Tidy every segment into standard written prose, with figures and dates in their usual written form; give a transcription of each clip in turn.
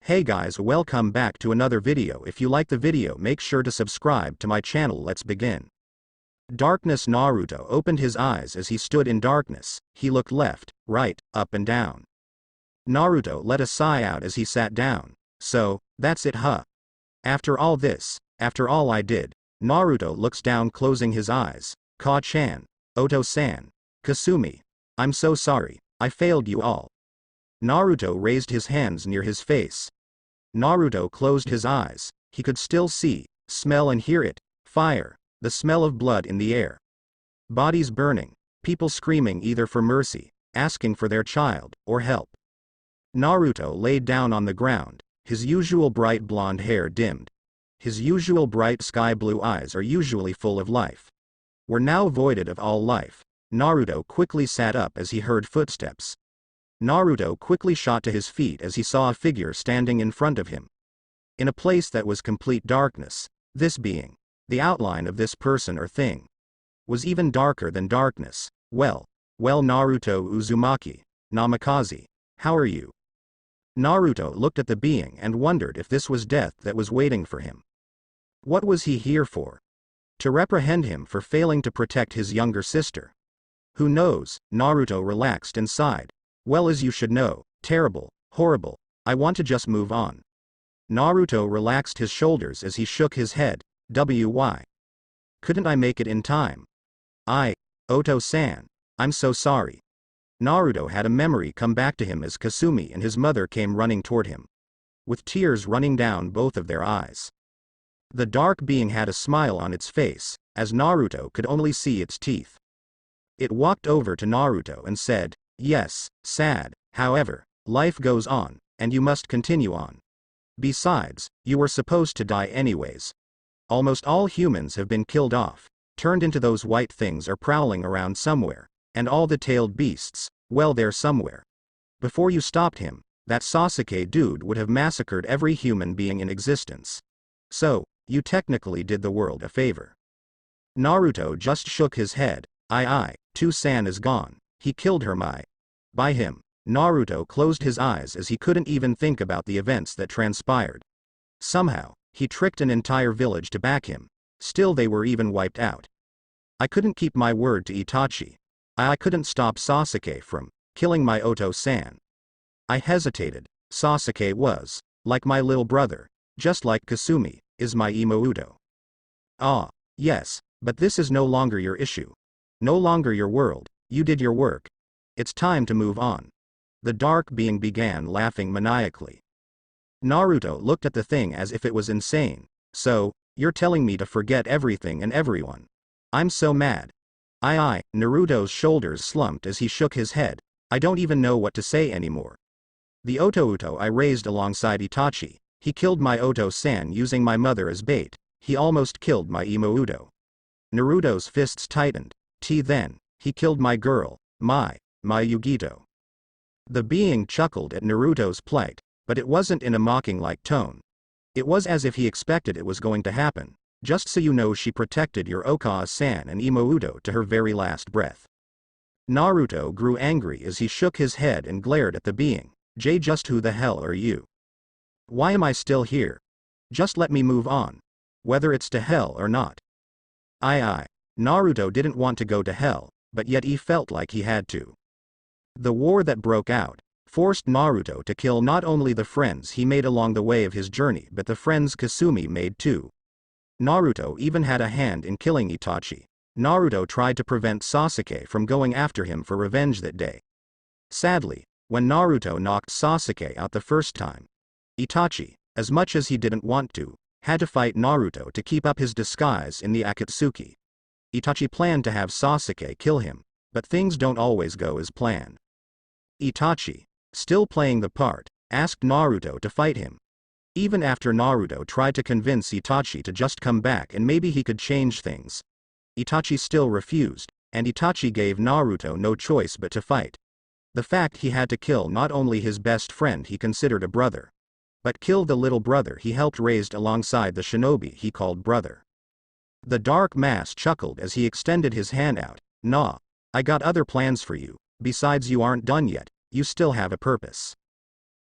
Hey guys, welcome back to another video. If you like the video, make sure to subscribe to my channel. Let's begin. Darkness. Naruto opened his eyes as he stood in darkness. He looked left, right, up and down. Naruto let a sigh out as he sat down. So, that's it, huh? After all this, after all I did. Naruto looks down, closing his eyes. Ka-chan, Oto-san, Kasumi, I'm so sorry, I failed you all. Naruto raised his hands near his face. Naruto closed his eyes. He could still see, smell and hear it. Fire, the smell of blood in the air. Bodies burning, people screaming either for mercy, asking for their child, or help. Naruto laid down on the ground, his usual bright blonde hair dimmed. His usual bright sky blue eyes are usually full of life. Were now voided of all life. Naruto quickly sat up as he heard footsteps. Naruto quickly shot to his feet as he saw a figure standing in front of him. In a place that was complete darkness, this being, the outline of this person or thing, was even darker than darkness. Well, Naruto Uzumaki, Namikaze, how are you? Naruto looked at the being and wondered if this was death that was waiting for him. What was he here for? To reprehend him for failing to protect his younger sister? Who knows? Naruto relaxed and sighed. Well, as you should know, terrible, horrible, I want to just move on. Naruto relaxed his shoulders as he shook his head. Why? Couldn't I make it in time? Oto-san, I'm so sorry. Naruto had a memory come back to him as Kasumi and his mother came running toward him, with tears running down both of their eyes. The dark being had a smile on its face, as Naruto could only see its teeth. It walked over to Naruto and said, yes, sad, however, life goes on, and you must continue on. Besides, you were supposed to die anyways. Almost all humans have been killed off, turned into those white things or prowling around somewhere, and all the tailed beasts, well, they're somewhere. Before you stopped him, that Sasuke dude would have massacred every human being in existence. So, you technically did the world a favor. Naruto just shook his head. Too-san is gone. He killed her by him. Naruto closed his eyes as he couldn't even think about the events that transpired. Somehow, he tricked an entire village to back him. Still they were even wiped out. I couldn't keep my word to Itachi. I couldn't stop Sasuke from killing my Oto-san. I hesitated. Sasuke was, like my little brother, just like Kasumi, is my Imouto. Yes, but this is no longer your issue. No longer your world. You did your work. It's time to move on. The dark being began laughing maniacally. Naruto looked at the thing as if it was insane. So, you're telling me to forget everything and everyone? I'm so mad. Naruto's shoulders slumped as he shook his head. I don't even know what to say anymore. The Oto I raised alongside Itachi, he killed my Oto-san using my mother as bait. He almost killed my Imouto. Naruto's fists tightened. Then, he killed my girl, my Yugito. The being chuckled at Naruto's plight, but it wasn't in a mocking-like tone. It was as if he expected it was going to happen. Just so you know, she protected your Okage-san and Imouto to her very last breath. Naruto grew angry as he shook his head and glared at the being. Just who the hell are you? Why am I still here? Just let me move on. Whether it's to hell or not. Naruto didn't want to go to hell, but yet he felt like he had to. The war that broke out forced Naruto to kill not only the friends he made along the way of his journey but the friends Kasumi made too. Naruto even had a hand in killing Itachi. Naruto tried to prevent Sasuke from going after him for revenge that day. Sadly, when Naruto knocked Sasuke out the first time, Itachi, as much as he didn't want to, had to fight Naruto to keep up his disguise in the Akatsuki. Itachi planned to have Sasuke kill him, but things don't always go as planned. Itachi, still playing the part, asked Naruto to fight him. Even after Naruto tried to convince Itachi to just come back and maybe he could change things, Itachi still refused, and Itachi gave Naruto no choice but to fight. The fact he had to kill not only his best friend he considered a brother, but kill the little brother he helped raise alongside the shinobi he called brother. The dark mass chuckled as he extended his hand out. Nah, I got other plans for you. Besides, you aren't done yet, you still have a purpose.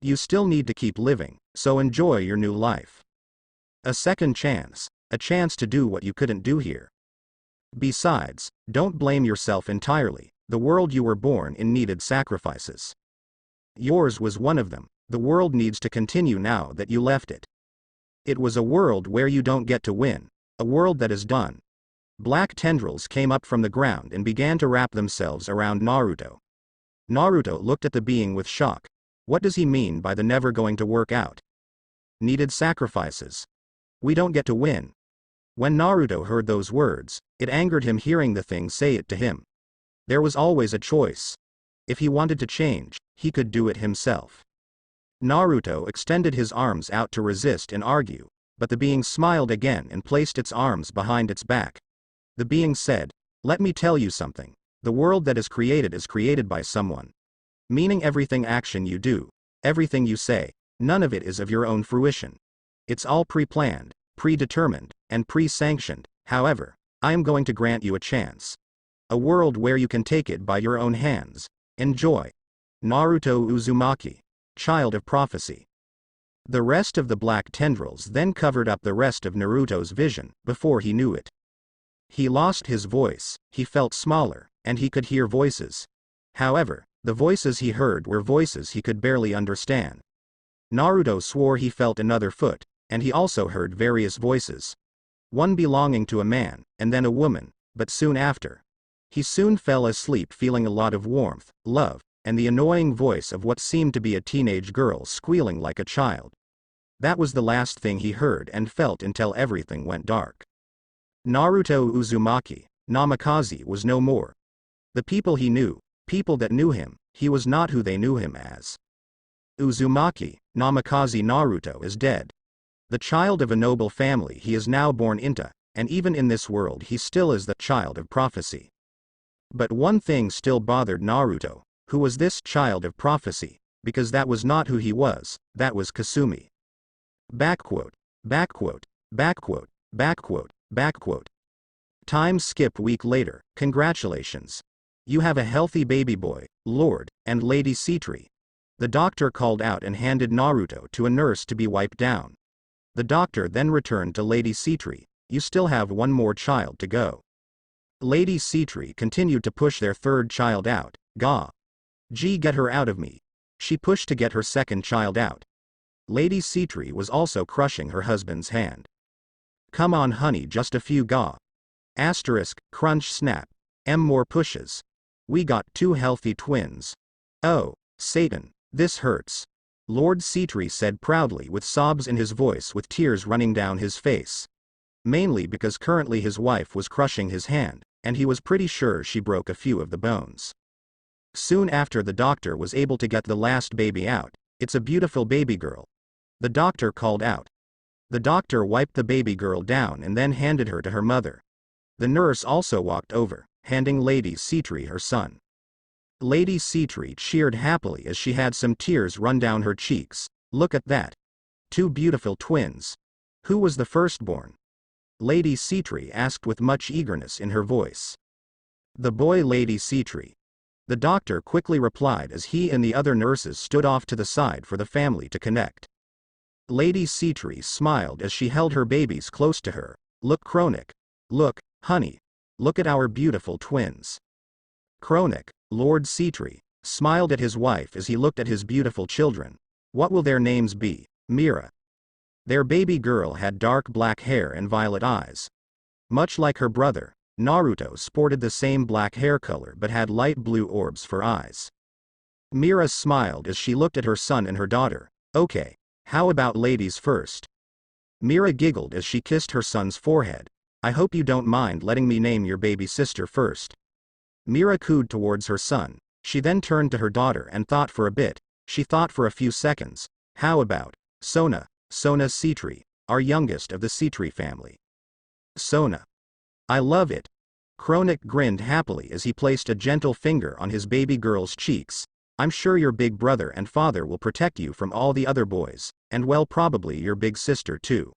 You still need to keep living, so enjoy your new life. A second chance, a chance to do what you couldn't do here. Besides, don't blame yourself entirely, the world you were born in needed sacrifices. Yours was one of them, the world needs to continue now that you left it. It was a world where you don't get to win, a world that is done. Black tendrils came up from the ground and began to wrap themselves around Naruto. Naruto looked at the being with shock. What does he mean by the never going to work out? Needed sacrifices. We don't get to win. When Naruto heard those words, it angered him hearing the thing say it to him. There was always a choice. If he wanted to change, he could do it himself. Naruto extended his arms out to resist and argue, but the being smiled again and placed its arms behind its back. The being said, "Let me tell you something. The world that is created by someone. Meaning everything action you do, everything you say, none of it is of your own fruition. It's all pre-planned, predetermined, and pre-sanctioned. However, I am going to grant you a chance. A world where you can take it by your own hands. Enjoy." Naruto Uzumaki, child of prophecy. The rest of the black tendrils then covered up the rest of Naruto's vision, before he knew it. He lost his voice, he felt smaller, and he could hear voices. However, the voices he heard were voices he could barely understand. Naruto swore he felt another foot, and he also heard various voices. One belonging to a man, and then a woman, but soon after. He soon fell asleep feeling a lot of warmth, love, and the annoying voice of what seemed to be a teenage girl squealing like a child. That was the last thing he heard and felt until everything went dark. Naruto Uzumaki, Namikaze was no more. The people he knew, people that knew him, he was not who they knew him as. Uzumaki, Namikaze Naruto is dead. The child of a noble family he is now born into, and even in this world he still is the child of prophecy. But one thing still bothered Naruto. Who was this child of prophecy? Because that was not who he was, that was Kasumi. Backquote, backquote, backquote, backquote, backquote. Time skip week later, congratulations. You have a healthy baby boy, Lord, and Lady Sitri. The doctor called out and handed Naruto to a nurse to be wiped down. The doctor then returned to Lady Sitri. You still have one more child to go. Lady Sitri continued to push their third child out. Gah. Gee, get her out of me. She pushed to get her second child out. Lady Sitri was also crushing her husband's hand. Come on honey, just a few gah. Asterisk, crunch snap. More pushes. We got two healthy twins. Oh, Satan, this hurts. Lord Sitri said proudly with sobs in his voice with tears running down his face. Mainly because currently his wife was crushing his hand, and he was pretty sure she broke a few of the bones. Soon after the doctor was able to get the last baby out. It's a beautiful baby girl. The doctor called out. The doctor wiped the baby girl down and then handed her to her mother. The nurse also walked over, handing Lady Sitri her son. Lady Sitri cheered happily as she had some tears run down her cheeks. Look at that. Two beautiful twins. Who was the firstborn? Lady Sitri asked with much eagerness in her voice. The boy, Lady Sitri. The doctor quickly replied as he and the other nurses stood off to the side for the family to connect. Lady Sitri smiled as she held her babies close to her. Look, Chronic. Look, honey. Look at our beautiful twins. Chronic, Lord Sitri, smiled at his wife as he looked at his beautiful children. What will their names be? Mira. Their baby girl had dark black hair and violet eyes. Much like her brother, Naruto sported the same black hair color but had light blue orbs for eyes. Mira smiled as she looked at her son and her daughter. Okay, how about ladies first? Mira giggled as she kissed her son's forehead. I hope you don't mind letting me name your baby sister first. Mira cooed towards her son. She then turned to her daughter and thought for a bit. She thought for a few seconds. How about Sona, Sona Sitri, our youngest of the Sitri family. Sona. I love it. Chronic grinned happily as he placed a gentle finger on his baby girl's cheeks. I'm sure your big brother and father will protect you from all the other boys, and well, probably your big sister too.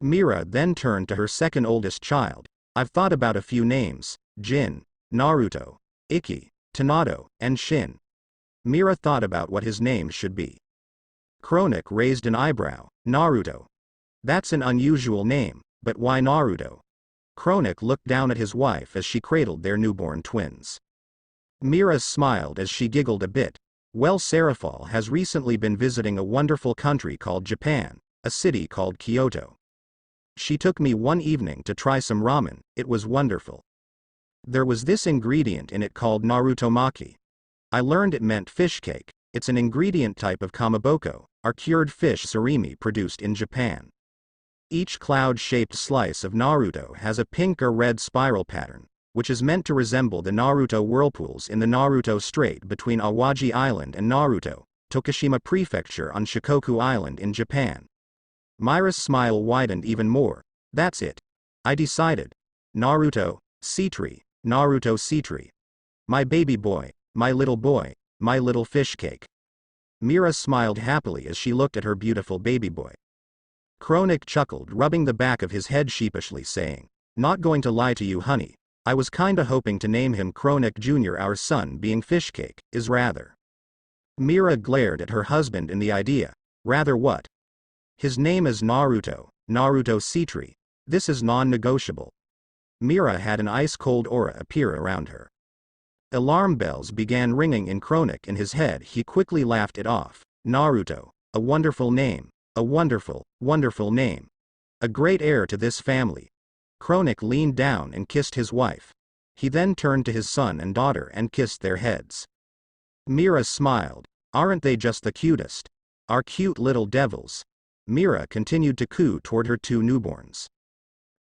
Mira then turned to her second oldest child. I've thought about a few names. Jin, Naruto, Ikki, Tanato, and Shin. Mira thought about what his name should be. Kronik raised an eyebrow. Naruto. That's an unusual name, but why Naruto? Kronik looked down at his wife as she cradled their newborn twins. Mira smiled as she giggled a bit. Well, Serafal has recently been visiting a wonderful country called Japan, a city called Kyoto. She took me one evening to try some ramen. It was wonderful. There was this ingredient in it called Narutomaki. I learned it meant fish cake. It's an ingredient type of kamaboko, our cured fish surimi produced in Japan. Each cloud-shaped slice of Naruto has a pink or red spiral pattern, which is meant to resemble the Naruto whirlpools in the Naruto Strait between Awaji Island and Naruto, Tokushima Prefecture on Shikoku Island in Japan. Mira's smile widened even more. That's it. I decided. Naruto, Sitri, Naruto Sitri. My baby boy, my little fish cake. Mira smiled happily as she looked at her beautiful baby boy. Kronik chuckled, rubbing the back of his head sheepishly, saying, "Not going to lie to you, honey. I was kinda hoping to name him Kronik Jr. Our son being fishcake, is rather." Mira glared at her husband in the idea. Rather what? His name is Naruto, Naruto Sitri. This is non-negotiable. Mira had an ice-cold aura appear around her. Alarm bells began ringing in Kronik in his head. He quickly laughed it off. Naruto. A wonderful name. A wonderful, wonderful name. A great heir to this family. Kronik leaned down and kissed his wife. He then turned to his son and daughter and kissed their heads. Mira smiled. Aren't they just the cutest? Our cute little devils. Mira continued to coo toward her two newborns.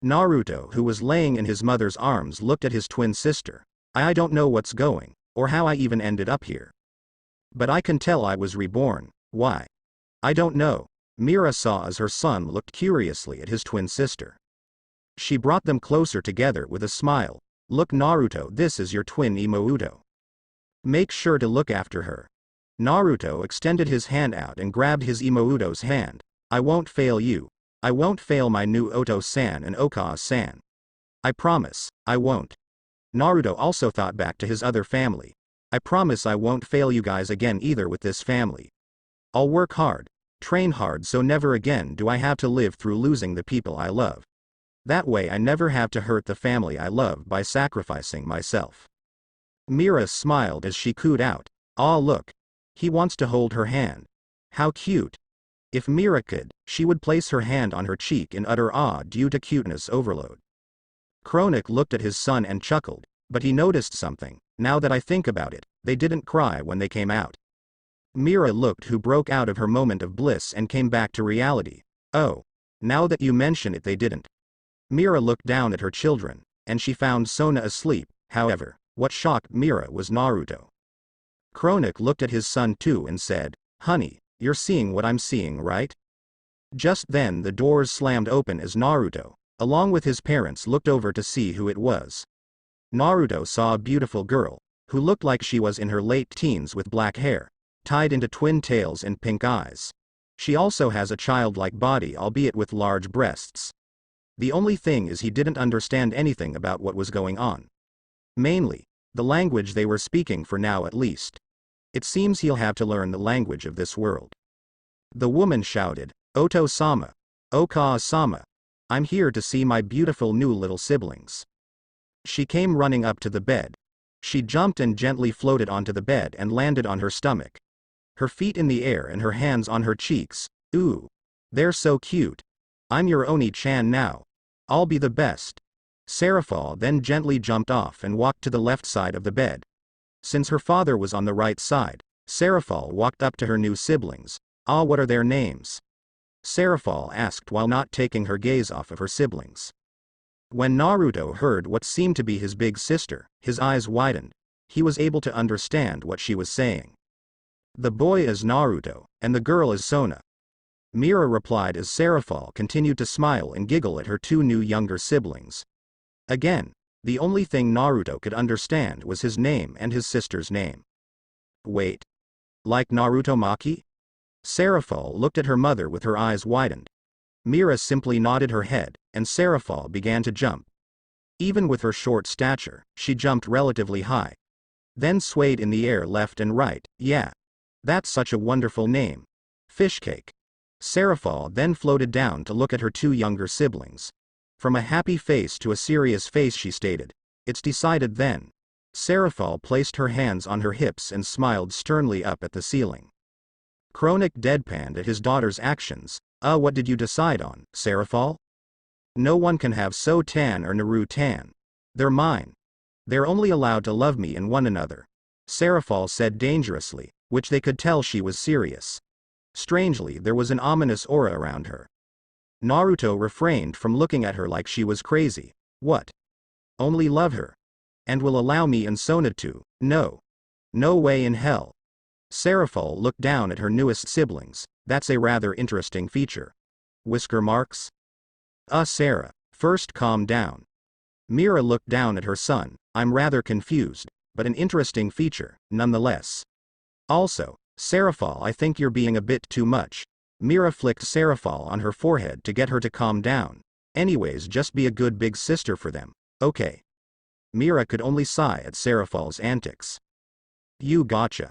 Naruto, who was laying in his mother's arms, looked at his twin sister. I don't know what's going, or how I even ended up here. But I can tell I was reborn. Why? I don't know. Mira saw as her son looked curiously at his twin sister. She brought them closer together with a smile. Look, Naruto, this is your twin Imouto. Make sure to look after her. Naruto extended his hand out and grabbed his Imouto's hand. I won't fail you. I won't fail my new Oto-san and Okawa-san. I promise, I won't. Naruto also thought back to his other family. I promise I won't fail you guys again either with this family. I'll work hard, train hard, so never again do I have to live through losing the people I love. That way I never have to hurt the family I love by sacrificing myself. Mira smiled as she cooed out. Aw, look. He wants to hold her hand. How cute. If Mira could, she would place her hand on her cheek in utter awe due to cuteness overload. Kronik looked at his son and chuckled, but he noticed something. Now that I think about it, they didn't cry when they came out. Mira looked, who broke out of her moment of bliss and came back to reality. Oh. Now that you mention it, they didn't. Mira looked down at her children, and she found Sona asleep. However, what shocked Mira was Naruto. Kronik looked at his son too and said, "Honey, you're seeing what I'm seeing, right?" Just then the doors slammed open as Naruto, along with his parents, looked over to see who it was. Naruto saw a beautiful girl, who looked like she was in her late teens with black hair, tied into twin tails and pink eyes. She also has a childlike body, albeit with large breasts. The only thing is he didn't understand anything about what was going on. Mainly, the language they were speaking, for now at least. It seems he'll have to learn the language of this world. The woman shouted, "Oto-sama! Okawa-sama! I'm here to see my beautiful new little siblings." She came running up to the bed. She jumped and gently floated onto the bed and landed on her stomach. Her feet in the air and her hands on her cheeks. Ooh. They're so cute. I'm your Oni-chan now. I'll be the best. Serafal then gently jumped off and walked to the left side of the bed. Since her father was on the right side, Serafal walked up to her new siblings. Ah, what are their names? Serafal asked while not taking her gaze off of her siblings. When Naruto heard what seemed to be his big sister, his eyes widened. He was able to understand what she was saying. The boy is Naruto, and the girl is Sona. Mira replied as Serafal continued to smile and giggle at her two new younger siblings. Again, the only thing Naruto could understand was his name and his sister's name. Wait. Like Narutomaki? Serafal looked at her mother with her eyes widened. Mira simply nodded her head, and Serafal began to jump. Even with her short stature, she jumped relatively high. Then swayed in the air left and right. Yeah. That's such a wonderful name. Fish cake. Serafal then floated down to look at her two younger siblings. From a happy face to a serious face she stated, "It's decided then." Serafal placed her hands on her hips and smiled sternly up at the ceiling. Kronik deadpanned at his daughter's actions. What did you decide on, Serafal? No one can have So-tan or Naru-tan. They're mine. They're only allowed to love me and one another. Serafal said dangerously, which they could tell she was serious. Strangely, there was an ominous aura around her. Naruto refrained from looking at her like she was crazy. What? Only love her? And will allow me and Sona to? No. No way in hell. Serafal looked down at her newest siblings. That's a rather interesting feature. Whisker marks? Sarah, first calm down. Mira looked down at her son. I'm rather confused, but an interesting feature, nonetheless. Also, Serafal, I think you're being a bit too much. Mira flicked Serafal on her forehead to get her to calm down. Anyways, just be a good big sister for them, okay? Mira could only sigh at Serafal's antics. You gotcha.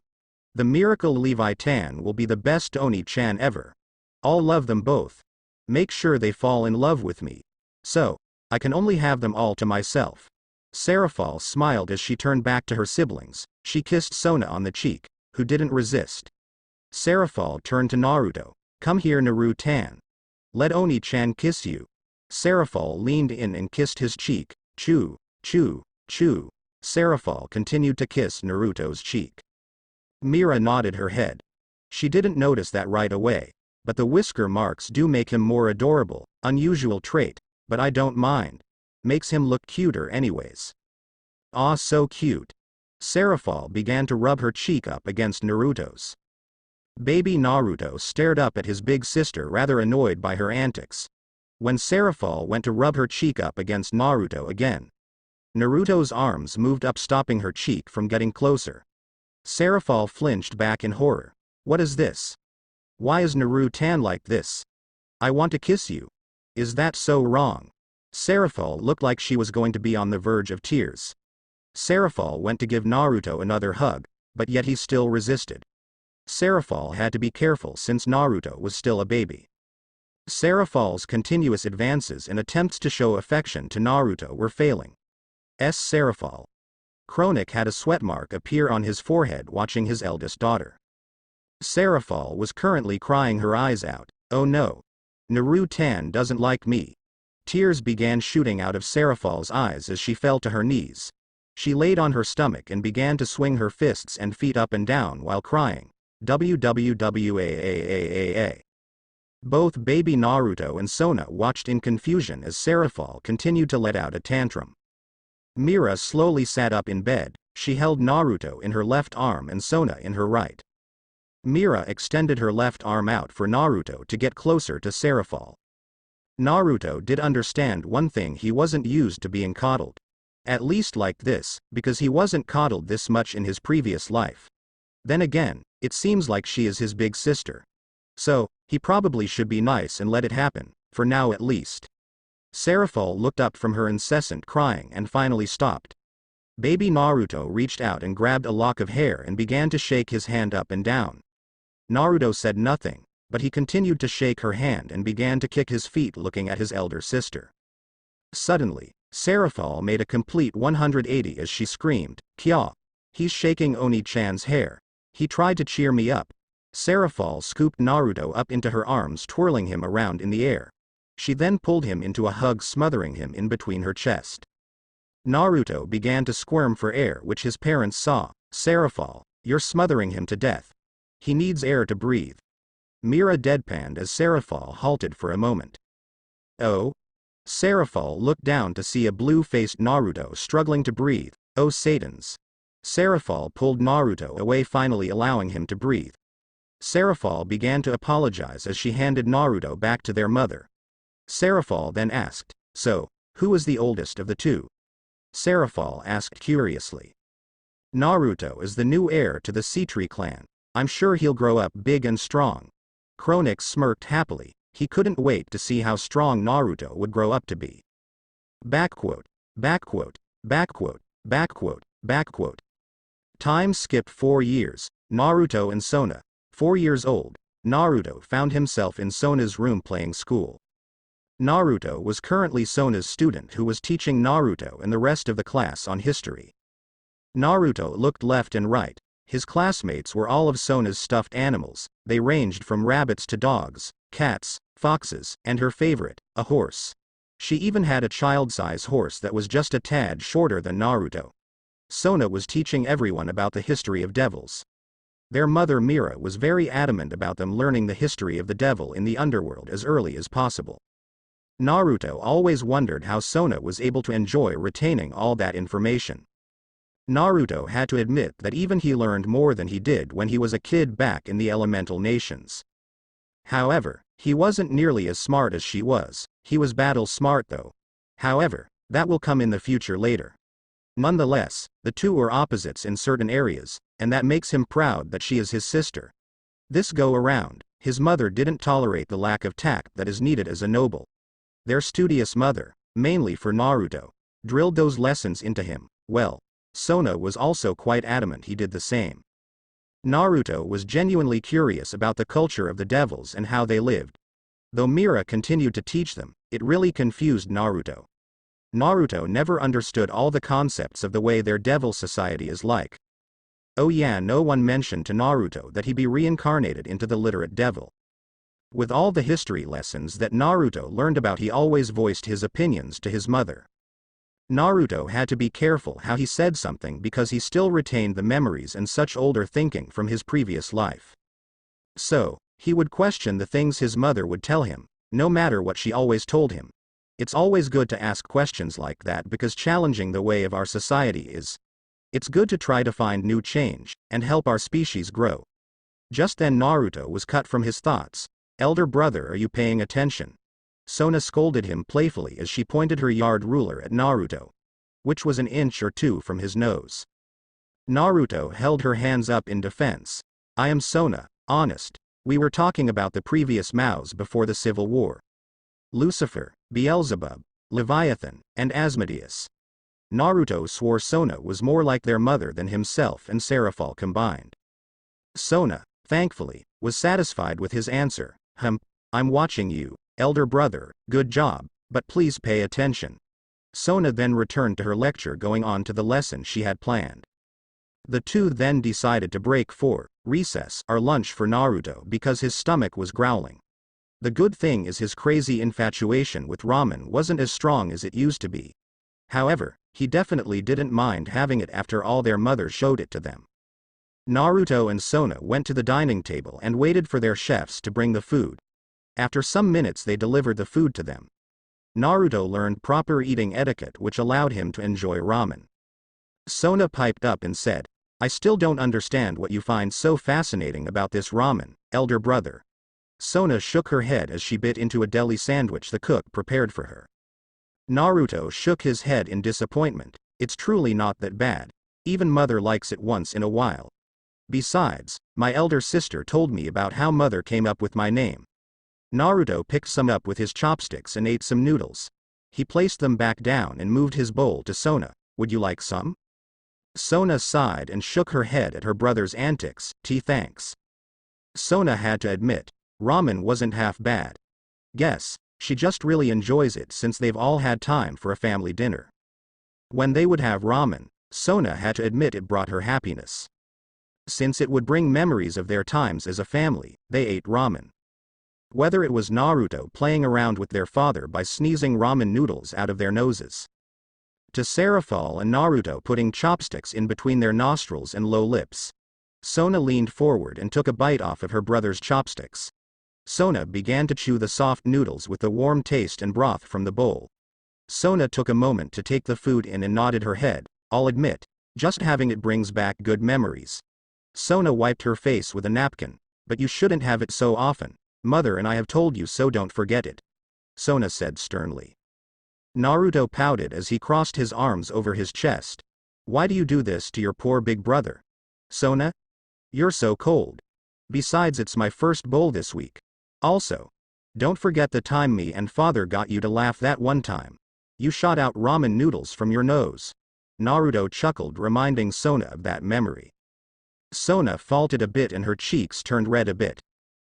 The miracle Levi-tan will be the best Oni-chan ever. I'll love them both. Make sure they fall in love with me. So, I can only have them all to myself. Serafal smiled as she turned back to her siblings. She kissed Sona on the cheek, who didn't resist. Serafal turned to Naruto. Come here, Naru-tan. Let Oni-chan kiss you. Serafal leaned in and kissed his cheek. Chew, chew, chew. Serafal continued to kiss Naruto's cheek. Mira nodded her head. She didn't notice that right away, but the whisker marks do make him more adorable, unusual trait, but I don't mind. Makes him look cuter anyways. Aw, so cute. Serafal began to rub her cheek up against Naruto's. Baby Naruto stared up at his big sister, rather annoyed by her antics. When Serafal went to rub her cheek up against Naruto again, Naruto's arms moved up, stopping her cheek from getting closer. Serafal flinched back in horror. What is this? Why is Naru-tan like this? I want to kiss you. Is that so wrong? Serafal looked like she was going to be on the verge of tears. Serafal went to give Naruto another hug, but yet he still resisted. Serafal had to be careful since Naruto was still a baby. Serafal's continuous advances and attempts to show affection to Naruto were failing. Serafal. Kronik had a sweat mark appear on his forehead watching his eldest daughter. Serafal was currently crying her eyes out. Oh no. Naru-tan doesn't like me. Tears began shooting out of Serafal's eyes as she fell to her knees. She laid on her stomach and began to swing her fists and feet up and down while crying. WWWAAAAA. Both baby Naruto and Sona watched in confusion as Serafal continued to let out a tantrum. Mira slowly sat up in bed. She held Naruto in her left arm and Sona in her right. Mira extended her left arm out for Naruto to get closer to Serafal. Naruto did understand one thing: he wasn't used to being coddled. At least like this, because he wasn't coddled this much in his previous life. Then again, it seems like she is his big sister. So, he probably should be nice and let it happen, for now at least. Serafal looked up from her incessant crying and finally stopped. Baby Naruto reached out and grabbed a lock of hair and began to shake his hand up and down. Naruto said nothing, but he continued to shake her hand and began to kick his feet looking at his elder sister. Suddenly, Serafal made a complete 180 as she screamed, "Kya! He's shaking Oni-chan's hair. He tried to cheer me up." Serafal scooped Naruto up into her arms, twirling him around in the air. She then pulled him into a hug, smothering him in between her chest. Naruto began to squirm for air, which his parents saw. "Serafal, you're smothering him to death. He needs air to breathe." Mira deadpanned as Serafal halted for a moment. Oh? Serafal looked down to see a blue-faced Naruto struggling to breathe. Oh Satans. Serafal pulled Naruto away, finally allowing him to breathe. Serafal began to apologize as she handed Naruto back to their mother. Serafal then asked, "So, who is the oldest of the two?" Serafal asked curiously. "Naruto is the new heir to the Sitri clan. I'm sure he'll grow up big and strong." Kronik smirked happily. He couldn't wait to see how strong Naruto would grow up to be. Backquote, backquote, backquote, backquote, backquote. Time skipped 4 years. Naruto and Sona, 4 years old, Naruto found himself in Sona's room playing school. Naruto was currently Sona's student who was teaching Naruto and the rest of the class on history. Naruto looked left and right. His classmates were all of Sona's stuffed animals. They ranged from rabbits to dogs, cats, foxes, and her favorite, a horse. She even had a child-size horse that was just a tad shorter than Naruto. Sona was teaching everyone about the history of devils. Their mother Mira was very adamant about them learning the history of the devil in the underworld as early as possible. Naruto always wondered how Sona was able to enjoy retaining all that information. Naruto had to admit that even he learned more than he did when he was a kid back in the elemental nations. However, he wasn't nearly as smart as she was. He was battle smart though. However, that will come in the future later. Nonetheless, the two are opposites in certain areas, and that makes him proud that she is his sister. This go around, his mother didn't tolerate the lack of tact that is needed as a noble. Their studious mother, mainly for Naruto, drilled those lessons into him. Well, Sona was also quite adamant he did the same. Naruto was genuinely curious about the culture of the devils and how they lived. Though Mira continued to teach them, it really confused Naruto. Naruto never understood all the concepts of the way their devil society is like. Oh yeah, no one mentioned to Naruto that he be reincarnated into the literate devil. With all the history lessons that Naruto learned about, he always voiced his opinions to his mother. Naruto had to be careful how he said something because he still retained the memories and such older thinking from his previous life. So, he would question the things his mother would tell him, no matter what she always told him. It's always good to ask questions like that because challenging the way of our society is. It's good to try to find new change, and help our species grow. Just then Naruto was cut from his thoughts. Elder brother, are you paying attention? Sona scolded him playfully as she pointed her yard ruler at Naruto, which was an inch or two from his nose. Naruto held her hands up in defense. I am Sona, honest. We were talking about the previous Maos before the Civil War. Lucifer, Beelzebub, Leviathan, and Asmodeus. Naruto swore Sona was more like their mother than himself and Seraphol combined. Sona, thankfully, was satisfied with his answer. I'm watching you, elder brother, good job, but please pay attention. Sona then returned to her lecture, going on to the lesson she had planned. The two then decided to break for recess or lunch for Naruto because his stomach was growling. The good thing is his crazy infatuation with ramen wasn't as strong as it used to be. However, he definitely didn't mind having it after all their mother showed it to them. Naruto and Sona went to the dining table and waited for their chefs to bring the food. After some minutes they delivered the food to them. Naruto learned proper eating etiquette which allowed him to enjoy ramen. Sona piped up and said, I still don't understand what you find so fascinating about this ramen, elder brother. Sona shook her head as she bit into a deli sandwich the cook prepared for her. Naruto shook his head in disappointment. It's truly not that bad. Even mother likes it once in a while. Besides, my elder sister told me about how mother came up with my name. Naruto picked some up with his chopsticks and ate some noodles. He placed them back down and moved his bowl to Sona. Would you like some? Sona sighed and shook her head at her brother's antics. Thanks. Sona had to admit, ramen wasn't half bad. Guess, she just really enjoys it since they've all had time for a family dinner. When they would have ramen, Sona had to admit it brought her happiness. Since it would bring memories of their times as a family, they ate ramen. Whether it was Naruto playing around with their father by sneezing ramen noodles out of their noses, to Seraphol and Naruto putting chopsticks in between their nostrils and low lips. Sona leaned forward and took a bite off of her brother's chopsticks. Sona began to chew the soft noodles with the warm taste and broth from the bowl. Sona took a moment to take the food in and nodded her head. I'll admit, just having it brings back good memories. Sona wiped her face with a napkin. But you shouldn't have it so often. Mother and I have told you so, don't forget it. Sona said sternly. Naruto pouted as he crossed his arms over his chest. Why do you do this to your poor big brother? Sona? You're so cold. Besides, it's my first bowl this week. Also, don't forget the time me and father got you to laugh that one time. You shot out ramen noodles from your nose. Naruto chuckled, reminding Sona of that memory. Sona faltered a bit and her cheeks turned red a bit.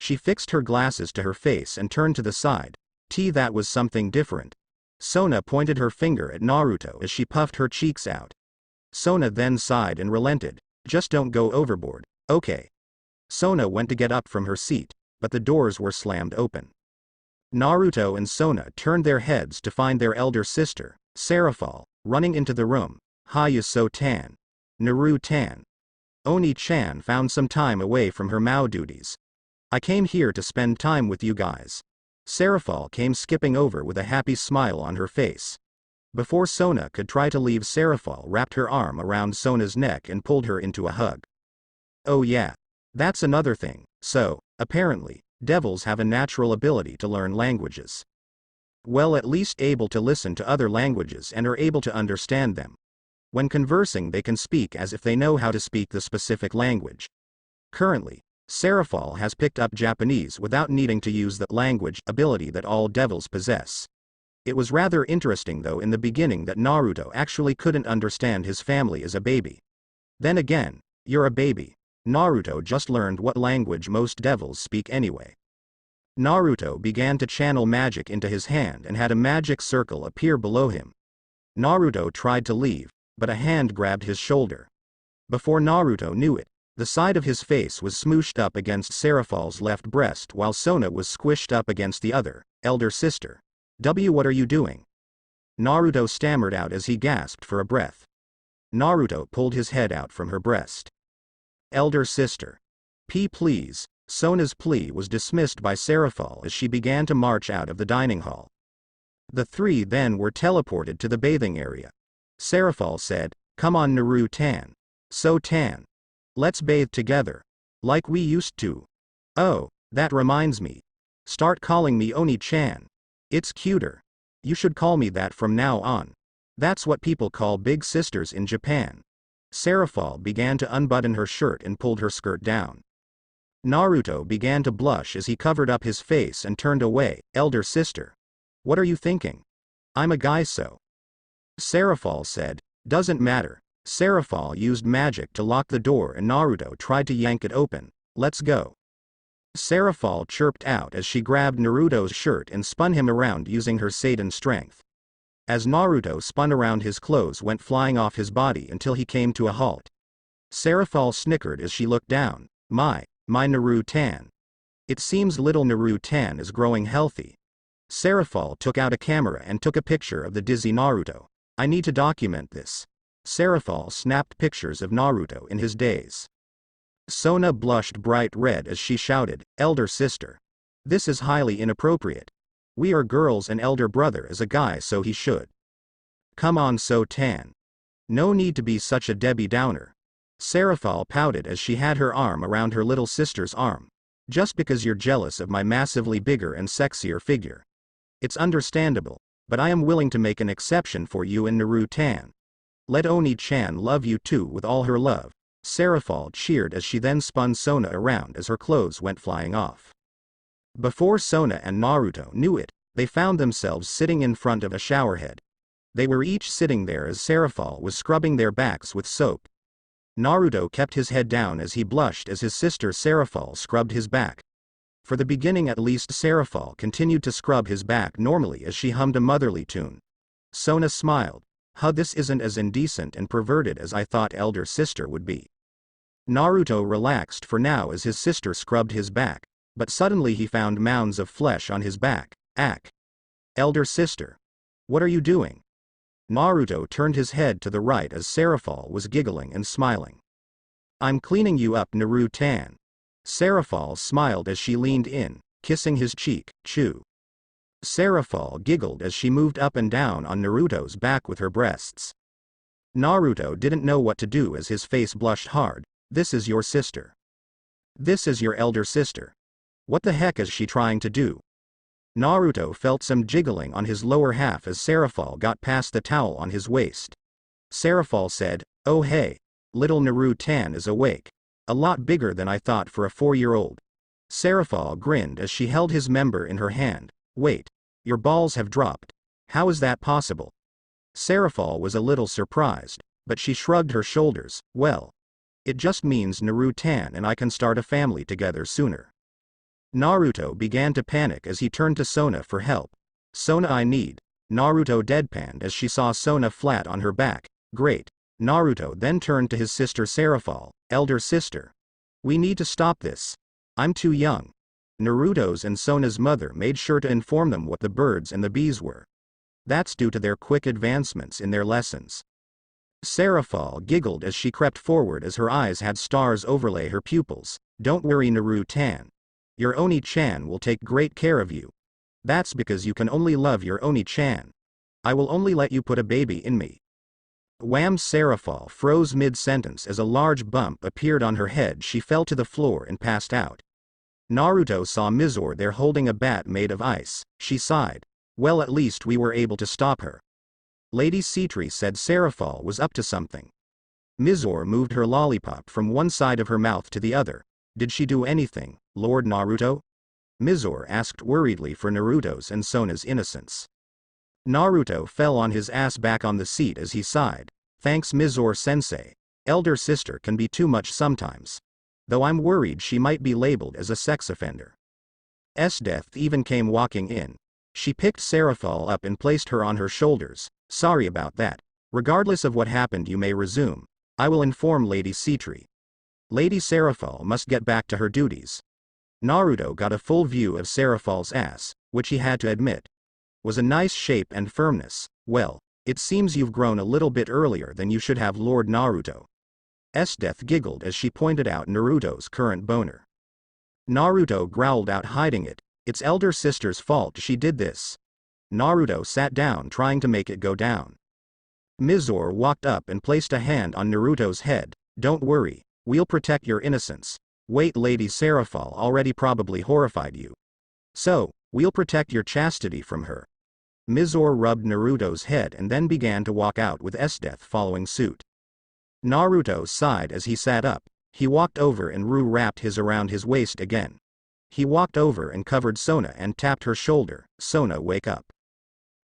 She fixed her glasses to her face and turned to the side. That was something different. Sona pointed her finger at Naruto as she puffed her cheeks out. Sona then sighed and relented. Just don't go overboard, okay? Sona went to get up from her seat, but the doors were slammed open. Naruto and Sona turned their heads to find their elder sister, Seraphol, running into the room. Hayaso-tan. Naru-tan. Oni-chan found some time away from her Mao duties. I came here to spend time with you guys. Seraphol came skipping over with a happy smile on her face. Before Sona could try to leave, Seraphol wrapped her arm around Sona's neck and pulled her into a hug. Oh yeah. That's another thing. So, apparently, devils have a natural ability to learn languages. Well, at least able to listen to other languages and are able to understand them. When conversing, they can speak as if they know how to speak the specific language. Currently, Seraphol has picked up Japanese without needing to use the language ability that all devils possess. It was rather interesting though in the beginning that Naruto actually couldn't understand his family as a baby. Then again, you're a baby. Naruto just learned what language most devils speak anyway. Naruto began to channel magic into his hand and had a magic circle appear below him. Naruto tried to leave, but a hand grabbed his shoulder. Before Naruto knew it, the side of his face was smooshed up against Seraphal's left breast while Sona was squished up against the other, elder sister. What are you doing? Naruto stammered out as he gasped for a breath. Naruto pulled his head out from her breast. Elder sister. Please. Sona's plea was dismissed by Seraphol as she began to march out of the dining hall. The three then were teleported to the bathing area. Seraphol said, "Come on Naru-tan. So-tan. Let's bathe together. Like we used to. Oh, that reminds me. Start calling me Oni-chan. It's cuter. You should call me that from now on. That's what people call big sisters in Japan." Seraphol began to unbutton her shirt and pulled her skirt down. Naruto began to blush as he covered up his face and turned away. "Elder sister. What are you thinking? I'm a guy, so." Seraphol said, "Doesn't matter." Seraphol used magic to lock the door and Naruto tried to yank it open. "Let's go." Seraphol chirped out as she grabbed Naruto's shirt and spun him around using her Seidan strength. As Naruto spun around, his clothes went flying off his body until he came to a halt. Seraphol snickered as she looked down. My Naru-tan. It seems little Naru-tan is growing healthy." Seraphol took out a camera and took a picture of the dizzy Naruto. "I need to document this." Seraphol snapped pictures of Naruto in his daze. Sona blushed bright red as she shouted, "Elder sister. This is highly inappropriate. We are girls and elder brother is a guy, so he should. Come on, So-tan. No need to be such a Debbie Downer." Seraphol pouted as she had her arm around her little sister's arm. "Just because you're jealous of my massively bigger and sexier figure. It's understandable, but I am willing to make an exception for you and Naru-tan. Let Oni-chan love you too with all her love." Seraphol cheered as she then spun Sona around as her clothes went flying off. Before Sona and Naruto knew it, they found themselves sitting in front of a showerhead. They were each sitting there as Seraphol was scrubbing their backs with soap. Naruto kept his head down as he blushed as his sister Seraphol scrubbed his back. For the beginning at least, Seraphol continued to scrub his back normally as she hummed a motherly tune. Sona smiled. This isn't as indecent and perverted as I thought elder sister would be." Naruto relaxed for now as his sister scrubbed his back, but suddenly he found mounds of flesh on his back. Elder sister. What are you doing?" Naruto turned his head to the right as Seraphol was giggling and smiling. "I'm cleaning you up, Naru-tan." Seraphol smiled as she leaned in, kissing his cheek. "Chew." Seraphol giggled as she moved up and down on Naruto's back with her breasts. Naruto didn't know what to do as his face blushed hard. "This is your sister. This is your elder sister. What the heck is she trying to do?" Naruto felt some jiggling on his lower half as Seraphol got past the towel on his waist. Seraphol said, "Oh hey, little Naru-tan is awake. A lot bigger than I thought for a 4-year-old. Seraphol grinned as she held his member in her hand. "Wait, your balls have dropped. How is that possible?" Seraphol was a little surprised, but she shrugged her shoulders. "Well, it just means Naru-tan and I can start a family together sooner." Naruto began to panic as he turned to Sona for help. Sona, I need. Naruto deadpanned as she saw Sona flat on her back. Great. Naruto then turned to his sister Sarafal, elder sister. We need to stop this. I'm too young. Naruto's and Sona's mother made sure to inform them what the birds and the bees were. That's due to their quick advancements in their lessons. Sarafal giggled as she crept forward as her eyes had stars overlay her pupils. Don't worry, Naru-tan. Your Oni-chan will take great care of you. That's because you can only love your Oni-chan. I will only let you put a baby in me. Wham! Sarafal froze mid-sentence as a large bump appeared on her head. She fell to the floor and passed out. Naruto saw Mizore there holding a bat made of ice. She sighed. Well, at least we were able to stop her. Lady Sitri said Sarafal was up to something. Mizore moved her lollipop from one side of her mouth to the other. Did she do anything, Lord Naruto? Mizore asked worriedly for Naruto's and Sona's innocence. Naruto fell on his ass back on the seat as he sighed. Thanks, Mizore-sensei. Elder sister can be too much sometimes. Though I'm worried she might be labeled as a sex offender. Esdeath even came walking in. She picked Sarafal up and placed her on her shoulders. Sorry about that. Regardless of what happened, you may resume. I will inform Lady Sitri. Lady Sarafal must get back to her duties. Naruto got a full view of Sarafal's ass, which he had to admit was a nice shape and firmness. Well, it seems you've grown a little bit earlier than you should have, Lord Naruto. Esdeath giggled as she pointed out Naruto's current boner. Naruto growled out, hiding it. It's elder sister's fault she did this. Naruto sat down, trying to make it go down. Mizore walked up and placed a hand on Naruto's head. Don't worry, we'll protect your innocence. Wait, Lady Sarafal already probably horrified you. So, we'll protect your chastity from her. Mizore rubbed Naruto's head and then began to walk out with Esdeath following suit. Naruto sighed as he sat up. He walked over and wrapped his around his waist again. He walked over and covered Sona and tapped her shoulder. Sona, wake up.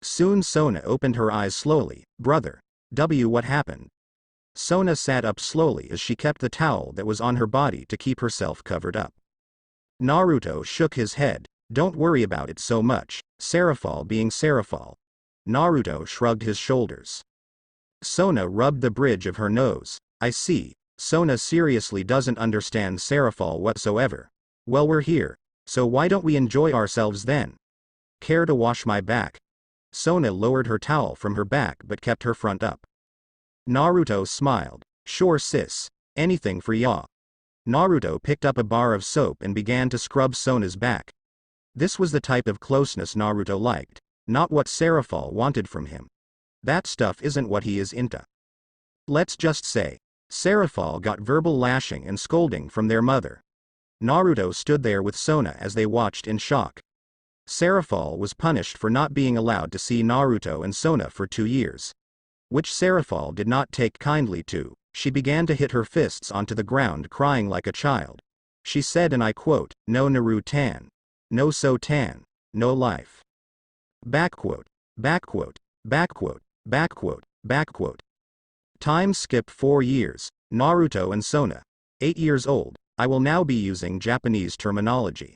Soon Sona opened her eyes slowly. Brother. What happened? Sona sat up slowly as she kept the towel that was on her body to keep herself covered up. Naruto shook his head. Don't worry about it so much, Sarafal being Sarafal. Naruto shrugged his shoulders. Sona rubbed the bridge of her nose. I see. Sona seriously doesn't understand Sarafal whatsoever. Well, we're here, so why don't we enjoy ourselves then? Care to wash my back? Sona lowered her towel from her back but kept her front up. Naruto smiled. Sure sis, anything for ya. Naruto picked up a bar of soap and began to scrub Sona's back. This was the type of closeness Naruto liked, not what Sarafal wanted from him. That stuff isn't what he is into. Let's just say, Sarafal got verbal lashing and scolding from their mother. Naruto stood there with Sona as they watched in shock. Sarafal was punished for not being allowed to see Naruto and Sona for 2 years. Which Sarafal did not take kindly to. She began to hit her fists onto the ground, crying like a child. She said, and I quote, "No Naru-tan. No so-tan. No life." Backquote. Backquote. Backquote. Backquote. Backquote. Time skip 4 years. Naruto and Sona. 8 years old. I will now be using Japanese terminology.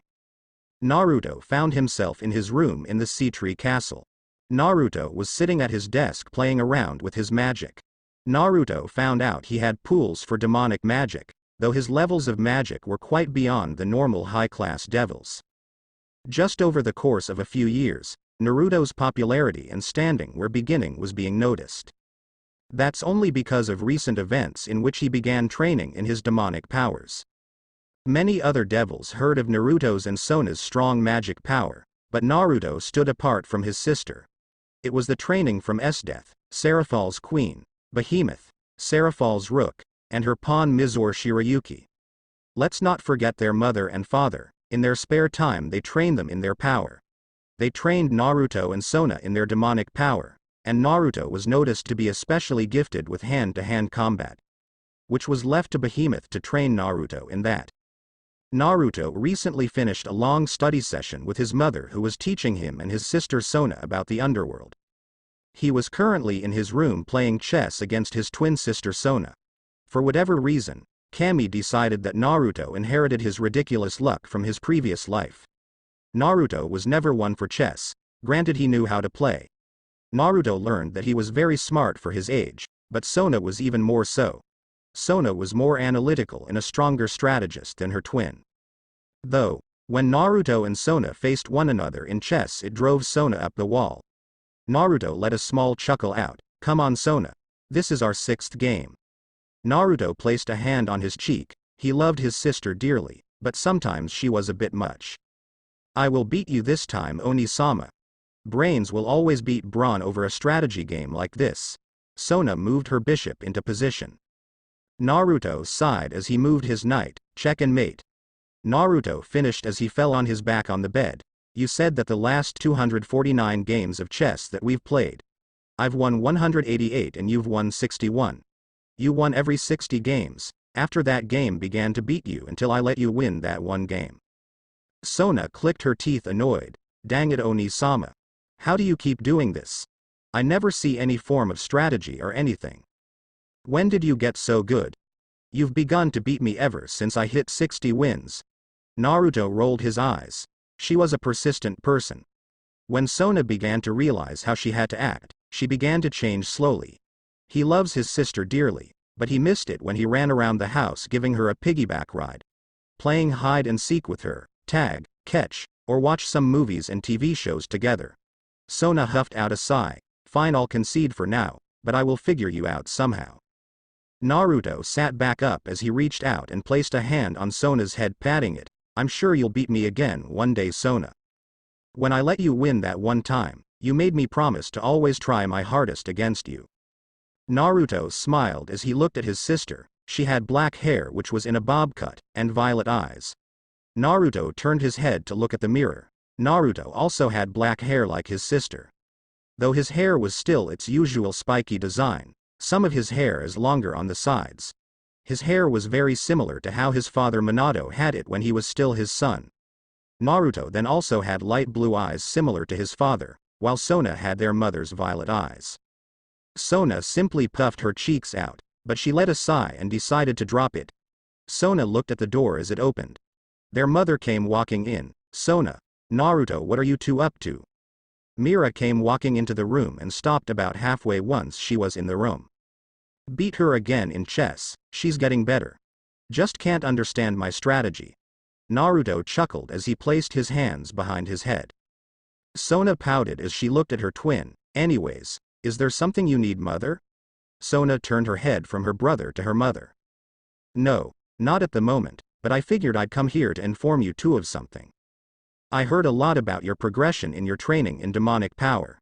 Naruto found himself in his room in the Sitri castle. Naruto was sitting at his desk playing around with his magic. Naruto found out he had pools for demonic magic, though his levels of magic were quite beyond the normal high-class devils. Just over the course of a few years, Naruto's popularity and standing was being noticed. That's only because of recent events in which he began training in his demonic powers. Many other devils heard of Naruto's and Sona's strong magic power, but Naruto stood apart from his sister. It was the training from Esdeath, Sarafal's queen, Behemoth, Sarafal's rook, and her pawn Mizore Shirayuki. Let's not forget their mother and father. In their spare time they trained them in their power. They trained Naruto and Sona in their demonic power, and Naruto was noticed to be especially gifted with hand-to-hand combat, which was left to Behemoth to train Naruto in that. Naruto recently finished a long study session with his mother, who was teaching him and his sister Sona about the underworld. He was currently in his room playing chess against his twin sister Sona. For whatever reason, Kami decided that Naruto inherited his ridiculous luck from his previous life. Naruto was never one for chess, granted he knew how to play. Naruto learned that he was very smart for his age, but Sona was even more so. Sona was more analytical and a stronger strategist than her twin. Though, when Naruto and Sona faced one another in chess, it drove Sona up the wall. Naruto let a small chuckle out. "Come on, Sona. This is our 6th game." Naruto placed a hand on his cheek. He loved his sister dearly, but sometimes she was a bit much. "I will beat you this time, Oni-sama. Brains will always beat brawn over a strategy game like this." Sona moved her bishop into position. Naruto sighed as he moved his knight. "Check and mate." Naruto finished as he fell on his back on the bed. "You said that the last 249 games of chess that we've played. I've won 188 and you've won 61. You won every 60 games. After that game began to beat you until I let you win that one game." Sona clicked her teeth, annoyed. "Dang it, Oni-sama. How do you keep doing this? I never see any form of strategy or anything. When did you get so good? You've begun to beat me ever since I hit 60 wins." Naruto rolled his eyes. She was a persistent person. When Sona began to realize how she had to act, she began to change slowly. He loves his sister dearly, but he missed it when he ran around the house giving her a piggyback ride. Playing hide and seek with her, tag, catch, or watch some movies and TV shows together. Sona huffed out a sigh. "Fine, I'll concede for now, but I will figure you out somehow." Naruto sat back up as he reached out and placed a hand on Sona's head, patting it. "I'm sure you'll beat me again one day, Sona. When I let you win that one time, you made me promise to always try my hardest against you." Naruto smiled as he looked at his sister. She had black hair which was in a bob cut, and violet eyes. Naruto turned his head to look at the mirror. Naruto also had black hair like his sister. Though his hair was still its usual spiky design, some of his hair is longer on the sides. His hair was very similar to how his father Minato had it when he was still his son. Naruto then also had light blue eyes similar to his father, while Sona had their mother's violet eyes. Sona simply puffed her cheeks out, but she let a sigh and decided to drop it. Sona looked at the door as it opened. Their mother came walking in. "Sona, Naruto, what are you two up to?" Mira came walking into the room and stopped about halfway once she was in the room. "Beat her again in chess, she's getting better. Just can't understand my strategy." Naruto chuckled as he placed his hands behind his head. Sona pouted as she looked at her twin. "Anyways, is there something you need, mother?" Sona turned her head from her brother to her mother. "No, not at the moment, but I figured I'd come here to inform you two of something. I heard a lot about your progression in your training in demonic power."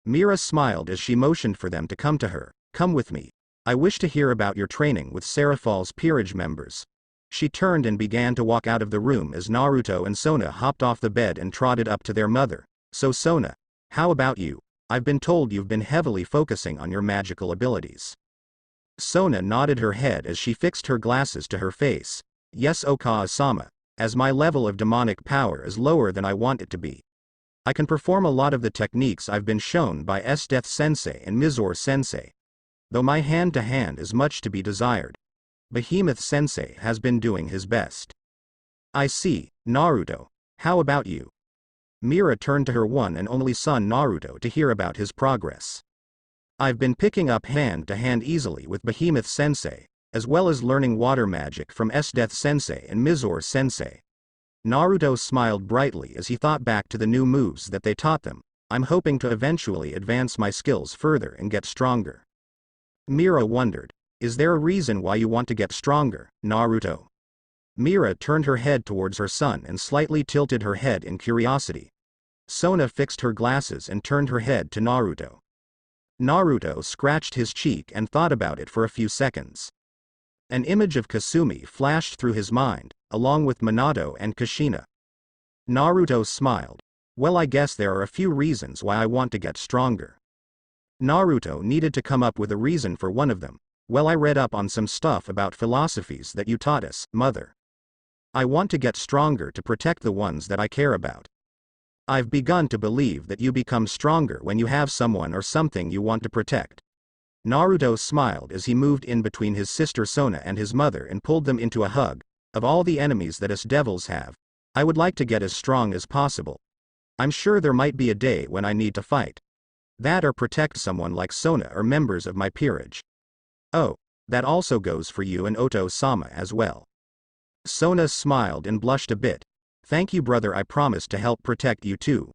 Mira smiled as she motioned for them to come to her. "Come with me. I wish to hear about your training with Seraphil's peerage members." She turned and began to walk out of the room as Naruto and Sona hopped off the bed and trotted up to their mother. "So Sona, how about you? I've been told you've been heavily focusing on your magical abilities." Sona nodded her head as she fixed her glasses to her face. "Yes, Okaze-sama. As my level of demonic power is lower than I want it to be, I can perform a lot of the techniques I've been shown by Death Sensei and Mizore Sensei. Though my hand-to-hand is much to be desired. Behemoth Sensei has been doing his best." "I see, Naruto. How about you?" Mira turned to her one and only son Naruto to hear about his progress. "I've been picking up hand-to-hand easily with Behemoth Sensei, as well as learning water magic from Death Sensei and Mizore Sensei." Naruto smiled brightly as he thought back to the new moves that they taught them. "I'm hoping to eventually advance my skills further and get stronger." Mira wondered, "Is there a reason why you want to get stronger, Naruto?" Mira turned her head towards her son and slightly tilted her head in curiosity. Sona fixed her glasses and turned her head to Naruto. Naruto scratched his cheek and thought about it for a few seconds. An image of Kasumi flashed through his mind, along with Minato and Kushina. Naruto smiled. "Well, I guess there are a few reasons why I want to get stronger." Naruto needed to come up with a reason for one of them. "Well, I read up on some stuff about philosophies that you taught us, mother. I want to get stronger to protect the ones that I care about. I've begun to believe that you become stronger when you have someone or something you want to protect. Naruto smiled as he moved in between his sister Sona and his mother and pulled them into a hug. Of all the enemies that us devils have, I would like to get as strong as possible. I'm sure there might be a day when I need to fight. That or protect someone like Sona or members of my peerage. Oh, that also goes for you and Oto-sama as well. Sona smiled and blushed a bit. Thank you brother, I promise to help protect you too.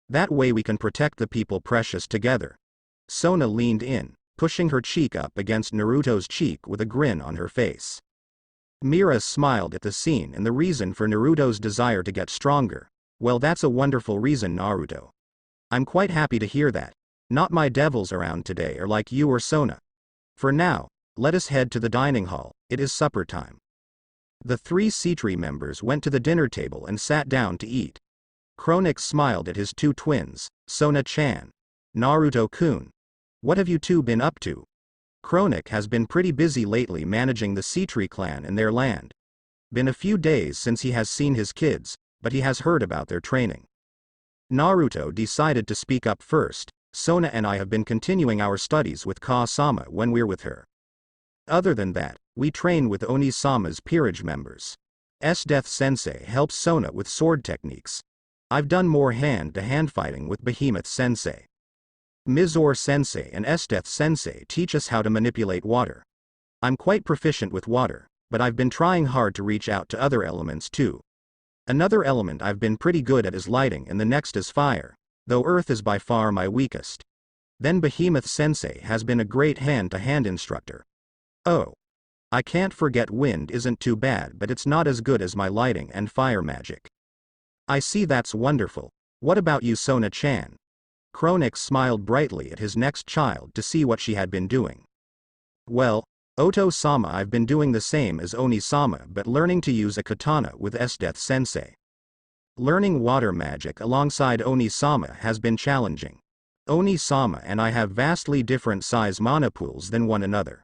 That way we can protect the people precious together. Sona leaned in, pushing her cheek up against Naruto's cheek with a grin on her face. Mira smiled at the scene and the reason for Naruto's desire to get stronger. Well, that's a wonderful reason, Naruto. I'm quite happy to hear that. Not my devils around today are like you or Sona. For now, let us head to the dining hall, it is supper time. The three Sitri members went to the dinner table and sat down to eat. Chronic smiled at his two twins, Sona-chan. Naruto-kun. What have you two been up to? Chronic has been pretty busy lately managing the Sitri clan and their land. Been a few days since he has seen his kids, but he has heard about their training. Naruto decided to speak up first. Sona and I have been continuing our studies with Ka-sama when we're with her. Other than that, we train with Oni-sama's peerage members. S-Death Sensei helps Sona with sword techniques. I've done more hand-to-hand fighting with Behemoth Sensei. Mizore Sensei and S-Death Sensei teach us how to manipulate water. I'm quite proficient with water, but I've been trying hard to reach out to other elements too. Another element I've been pretty good at is lighting and the next is fire, though earth is by far my weakest. Then Behemoth Sensei has been a great hand-to-hand instructor. Oh. I can't forget wind isn't too bad, but it's not as good as my lighting and fire magic. I see, that's wonderful. What about you, Sona-chan? Chronic smiled brightly at his next child to see what she had been doing. Well, Oto-sama, I've been doing the same as Oni-sama but learning to use a katana with S-Death Sensei. Learning water magic alongside Oni-sama has been challenging. Oni-sama and I have vastly different size mana pools than one another.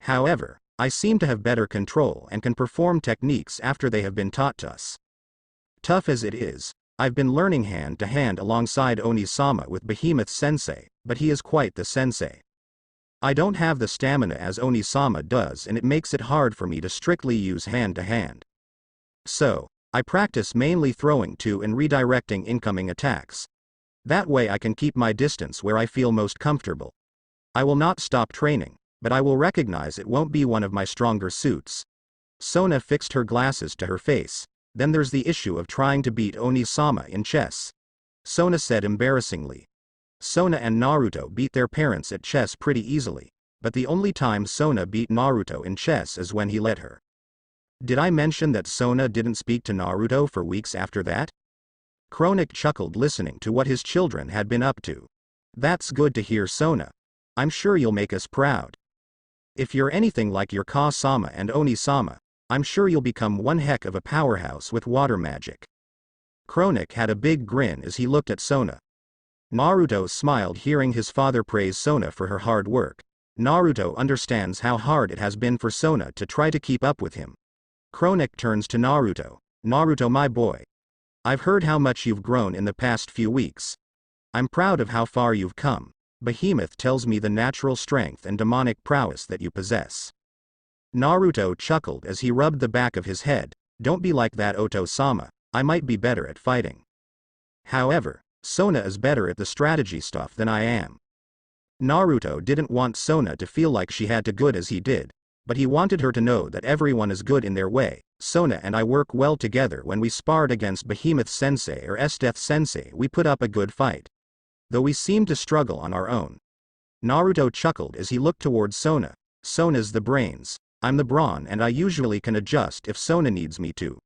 However, I seem to have better control and can perform techniques after they have been taught to us. Tough as it is, I've been learning hand-to-hand alongside Oni-sama with Behemoth Sensei, but he is quite the sensei. I don't have the stamina as Oni-sama does and it makes it hard for me to strictly use hand-to-hand. So, I practice mainly throwing to and redirecting incoming attacks. That way I can keep my distance where I feel most comfortable. I will not stop training, but I will recognize it won't be one of my stronger suits. Sona fixed her glasses to her face. Then there's the issue of trying to beat Oni-sama in chess. Sona said embarrassingly. Sona and Naruto beat their parents at chess pretty easily, but the only time Sona beat Naruto in chess is when he let her. Did I mention that Sona didn't speak to Naruto for weeks after that? Chronic chuckled listening to what his children had been up to. That's good to hear, Sona. I'm sure you'll make us proud. If you're anything like your Ka-sama and Oni-sama, I'm sure you'll become one heck of a powerhouse with water magic. Chronic had a big grin as he looked at Sona. Naruto smiled hearing his father praise Sona for her hard work. Naruto understands how hard it has been for Sona to try to keep up with him. Chronic turns to Naruto. Naruto, my boy. I've heard how much you've grown in the past few weeks. I'm proud of how far you've come. Behemoth tells me the natural strength and demonic prowess that you possess. Naruto chuckled as he rubbed the back of his head. Don't be like that, Oto-sama, I might be better at fighting. However, Sona is better at the strategy stuff than I am. Naruto didn't want Sona to feel like she had to good as he did, but he wanted her to know that everyone is good in their way. Sona and I work well together. When we sparred against Behemoth Sensei or S-Death Sensei, we put up a good fight. Though we seemed to struggle on our own. Naruto chuckled as he looked towards Sona. Sona's the brains. I'm the brawn and I usually can adjust if Sona needs me to.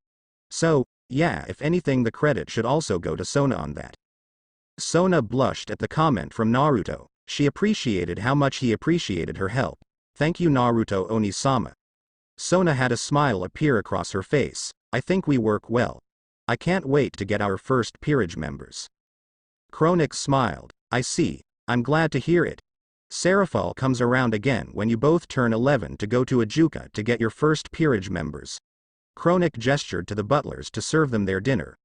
So, yeah, if anything the credit should also go to Sona on that. Sona blushed at the comment from Naruto. She appreciated how much he appreciated her help. Thank you, Naruto Oni-sama. Sona had a smile appear across her face. I think we work well. I can't wait to get our first peerage members. Chronic smiled. I see. I'm glad to hear it. Seraphal comes around again when you both turn 11 to go to Ajuka to get your first peerage members. Chronic gestured to the butlers to serve them their dinner.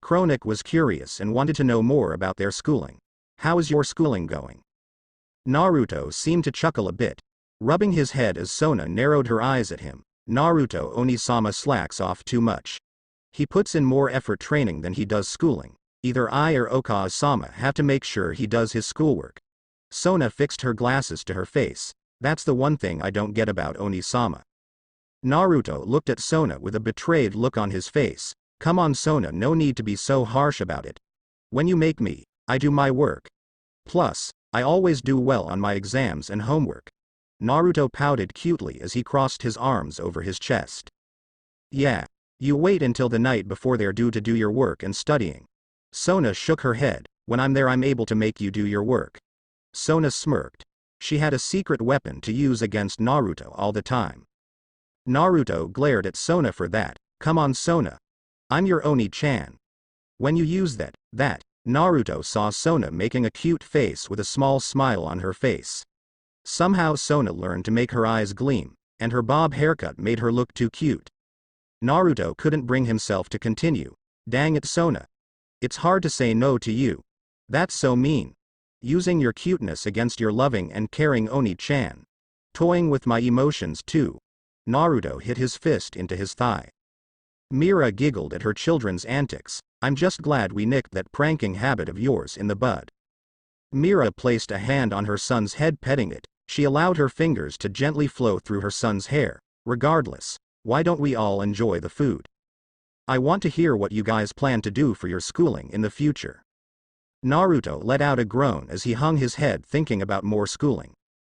Chronic was curious and wanted to know more about their schooling. How is your schooling going? Naruto seemed to chuckle a bit, rubbing his head as Sona narrowed her eyes at him. Naruto Onisama slacks off too much. He puts in more effort training than he does schooling. Either I or Okaze-sama have to make sure he does his schoolwork. Sona fixed her glasses to her face. That's the one thing I don't get about Onisama. Naruto looked at Sona with a betrayed look on his face. Come on Sona, no need to be so harsh about it. When you make me, I do my work. Plus, I always do well on my exams and homework. Naruto pouted cutely as he crossed his arms over his chest. Yeah. You wait until the night before they're due to do your work and studying. Sona shook her head. When I'm there I'm able to make you do your work. Sona smirked. She had a secret weapon to use against Naruto all the time. Naruto glared at Sona for that. Come on Sona. I'm your Oni-chan. When you use that. Naruto saw Sona making a cute face with a small smile on her face. Somehow Sona learned to make her eyes gleam, and her bob haircut made her look too cute. Naruto couldn't bring himself to continue. Dang it Sona. It's hard to say no to you. That's so mean. Using your cuteness against your loving and caring Oni-chan. Toying with my emotions too. Naruto hit his fist into his thigh. Mira giggled at her children's antics. I'm just glad we nicked that pranking habit of yours in the bud. Mira placed a hand on her son's head petting it. She allowed her fingers to gently flow through her son's hair. Regardless, why don't we all enjoy the food? I want to hear what you guys plan to do for your schooling in the future. Naruto let out a groan as he hung his head thinking about more schooling.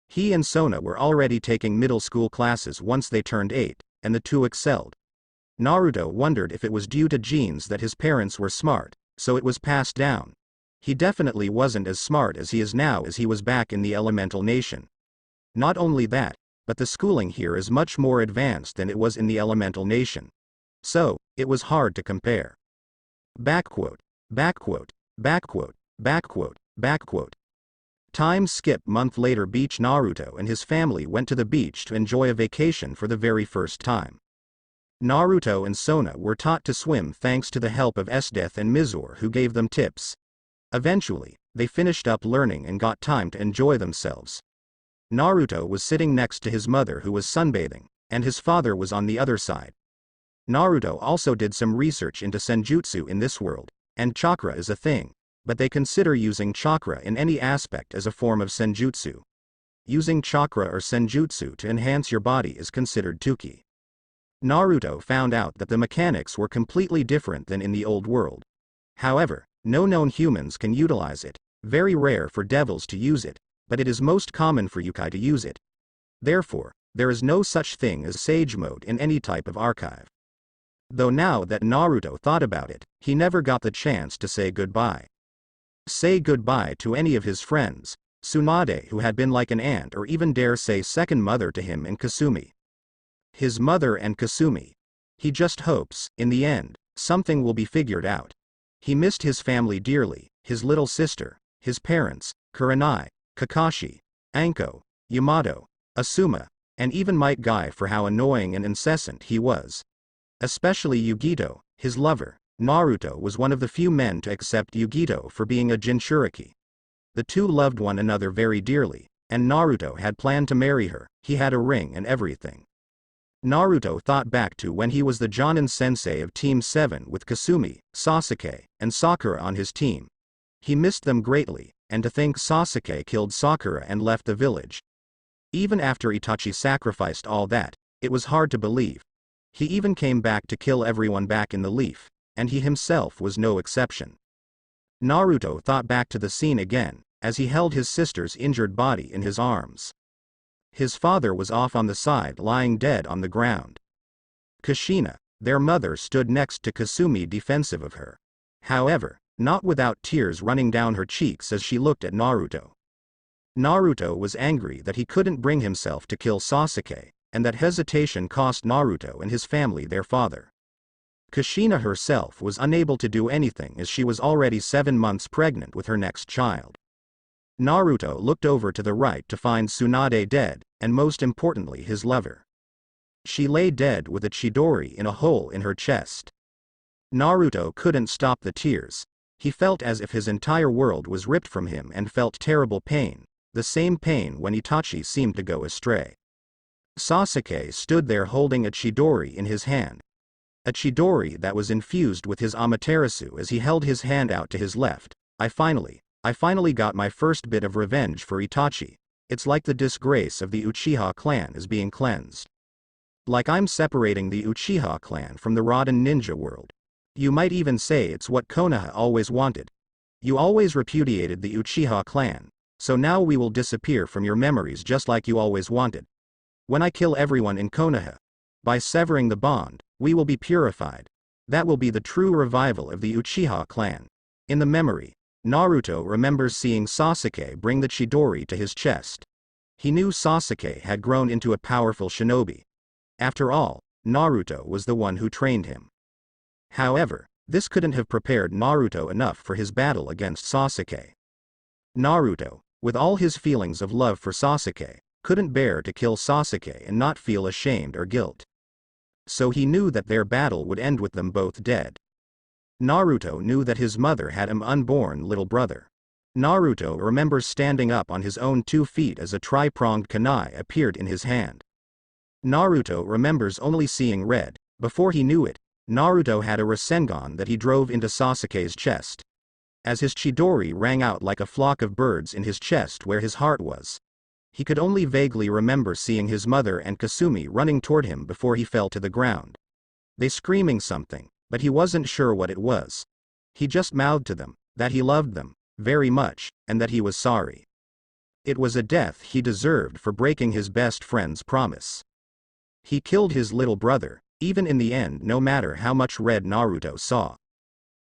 He and Sona were already taking middle school classes once they turned 8, and the two excelled. Naruto wondered if it was due to genes that his parents were smart, so it was passed down. He definitely wasn't as smart as he is now as he was back in the elemental nation. Not only that, but the schooling here is much more advanced than it was in the elemental nation. So, it was hard to compare. Time skip month later beach. Naruto and his family went to the beach to enjoy a vacation for the very first time. Naruto and Sona were taught to swim thanks to the help of Esdeath and Mizore who gave them tips. Eventually, they finished up learning and got time to enjoy themselves. Naruto was sitting next to his mother who was sunbathing, and his father was on the other side. Naruto also did some research into senjutsu in this world, and chakra is a thing, but they consider using chakra in any aspect as a form of senjutsu. Using chakra or senjutsu to enhance your body is considered tuki. Naruto found out that the mechanics were completely different than in the old world. However, no known humans can utilize it, very rare for devils to use it, but it is most common for yokai to use it. Therefore, there is no such thing as sage mode in any type of archive. Though now that Naruto thought about it, he never got the chance to say goodbye. Say goodbye to any of his friends, Tsunade who had been like an aunt or even dare say second mother to him, and Kasumi. His mother and Kasumi. He just hopes, in the end, something will be figured out. He missed his family dearly, his little sister, his parents, Kurenai, Kakashi, Anko, Yamato, Asuma, and even Might Guy for how annoying and incessant he was. Especially Yugito, his lover. Naruto was one of the few men to accept Yugito for being a Jinchuriki. The two loved one another very dearly, and Naruto had planned to marry her. He had a ring and everything. Naruto thought back to when he was the Jonin sensei of Team 7 with Kasumi, Sasuke, and Sakura on his team. He missed them greatly, and to think Sasuke killed Sakura and left the village. Even after Itachi sacrificed all that, it was hard to believe. He even came back to kill everyone back in the leaf, and he himself was no exception. Naruto thought back to the scene again, as he held his sister's injured body in his arms. His father was off on the side lying dead on the ground. Kushina, their mother, stood next to Kasumi defensive of her. However, not without tears running down her cheeks as she looked at Naruto. Naruto was angry that he couldn't bring himself to kill Sasuke, and that hesitation cost Naruto and his family their father. Kushina herself was unable to do anything as she was already 7 months pregnant with her next child. Naruto looked over to the right to find Tsunade dead, and most importantly his lover. She lay dead with a Chidori in a hole in her chest. Naruto couldn't stop the tears. He felt as if his entire world was ripped from him and felt terrible pain, the same pain when Itachi seemed to go astray. Sasuke stood there holding a Chidori in his hand. A Chidori that was infused with his Amaterasu as he held his hand out to his left. I finally got my first bit of revenge for Itachi. It's like the disgrace of the Uchiha clan is being cleansed. Like I'm separating the Uchiha clan from the Raiden ninja world. You might even say it's what Konoha always wanted. You always repudiated the Uchiha clan, so now we will disappear from your memories just like you always wanted. When I kill everyone in Konoha, by severing the bond, we will be purified. That will be the true revival of the Uchiha clan. In the memory, Naruto remembers seeing Sasuke bring the Chidori to his chest. He knew Sasuke had grown into a powerful shinobi. After all, Naruto was the one who trained him. However, this couldn't have prepared Naruto enough for his battle against Sasuke. Naruto, with all his feelings of love for Sasuke, couldn't bear to kill Sasuke and not feel ashamed or guilt. So he knew that their battle would end with them both dead. Naruto knew that his mother had an unborn little brother. Naruto remembers standing up on his own 2 feet as a tri-pronged kunai appeared in his hand. Naruto remembers only seeing red. Before he knew it, Naruto had a Rasengan that he drove into Sasuke's chest. As his Chidori rang out like a flock of birds in his chest where his heart was. He could only vaguely remember seeing his mother and Kasumi running toward him before he fell to the ground. They screaming something, but he wasn't sure what it was. He just mouthed to them, that he loved them, very much, and that he was sorry. It was a death he deserved for breaking his best friend's promise. He killed his little brother, even in the end no matter how much red Naruto saw.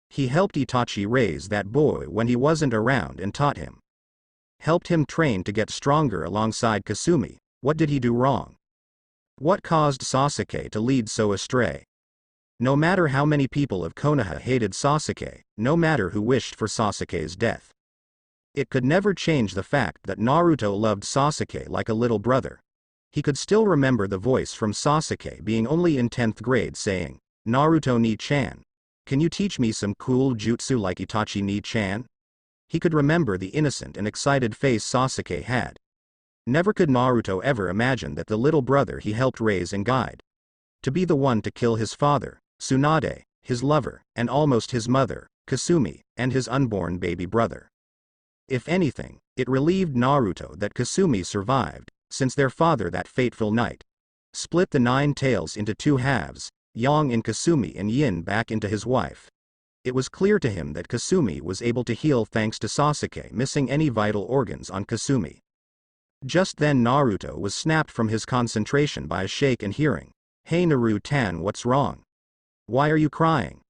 He helped Itachi raise that boy when he wasn't around and taught him. Helped him train to get stronger alongside Kasumi. What did he do wrong? What caused Sasuke to lead so astray? No matter how many people of Konoha hated Sasuke, no matter who wished for Sasuke's death. It could never change the fact that Naruto loved Sasuke like a little brother. He could still remember the voice from Sasuke being only in 10th grade saying, "Naruto ni-chan. Can you teach me some cool jutsu like Itachi ni-chan?" He could remember the innocent and excited face Sasuke had. Never could Naruto ever imagine that the little brother he helped raise and guide. To be the one to kill his father, Tsunade, his lover, and almost his mother, Kasumi, and his unborn baby brother. If anything, it relieved Naruto that Kasumi survived, since their father that fateful night split the 9 tails into 2 halves, Yang in Kasumi and Yin back into his wife. It was clear to him that Kasumi was able to heal thanks to Sasuke missing any vital organs on Kasumi. Just then Naruto was snapped from his concentration by a shake and hearing, "Hey Naruto-tan, what's wrong? Why are you crying?"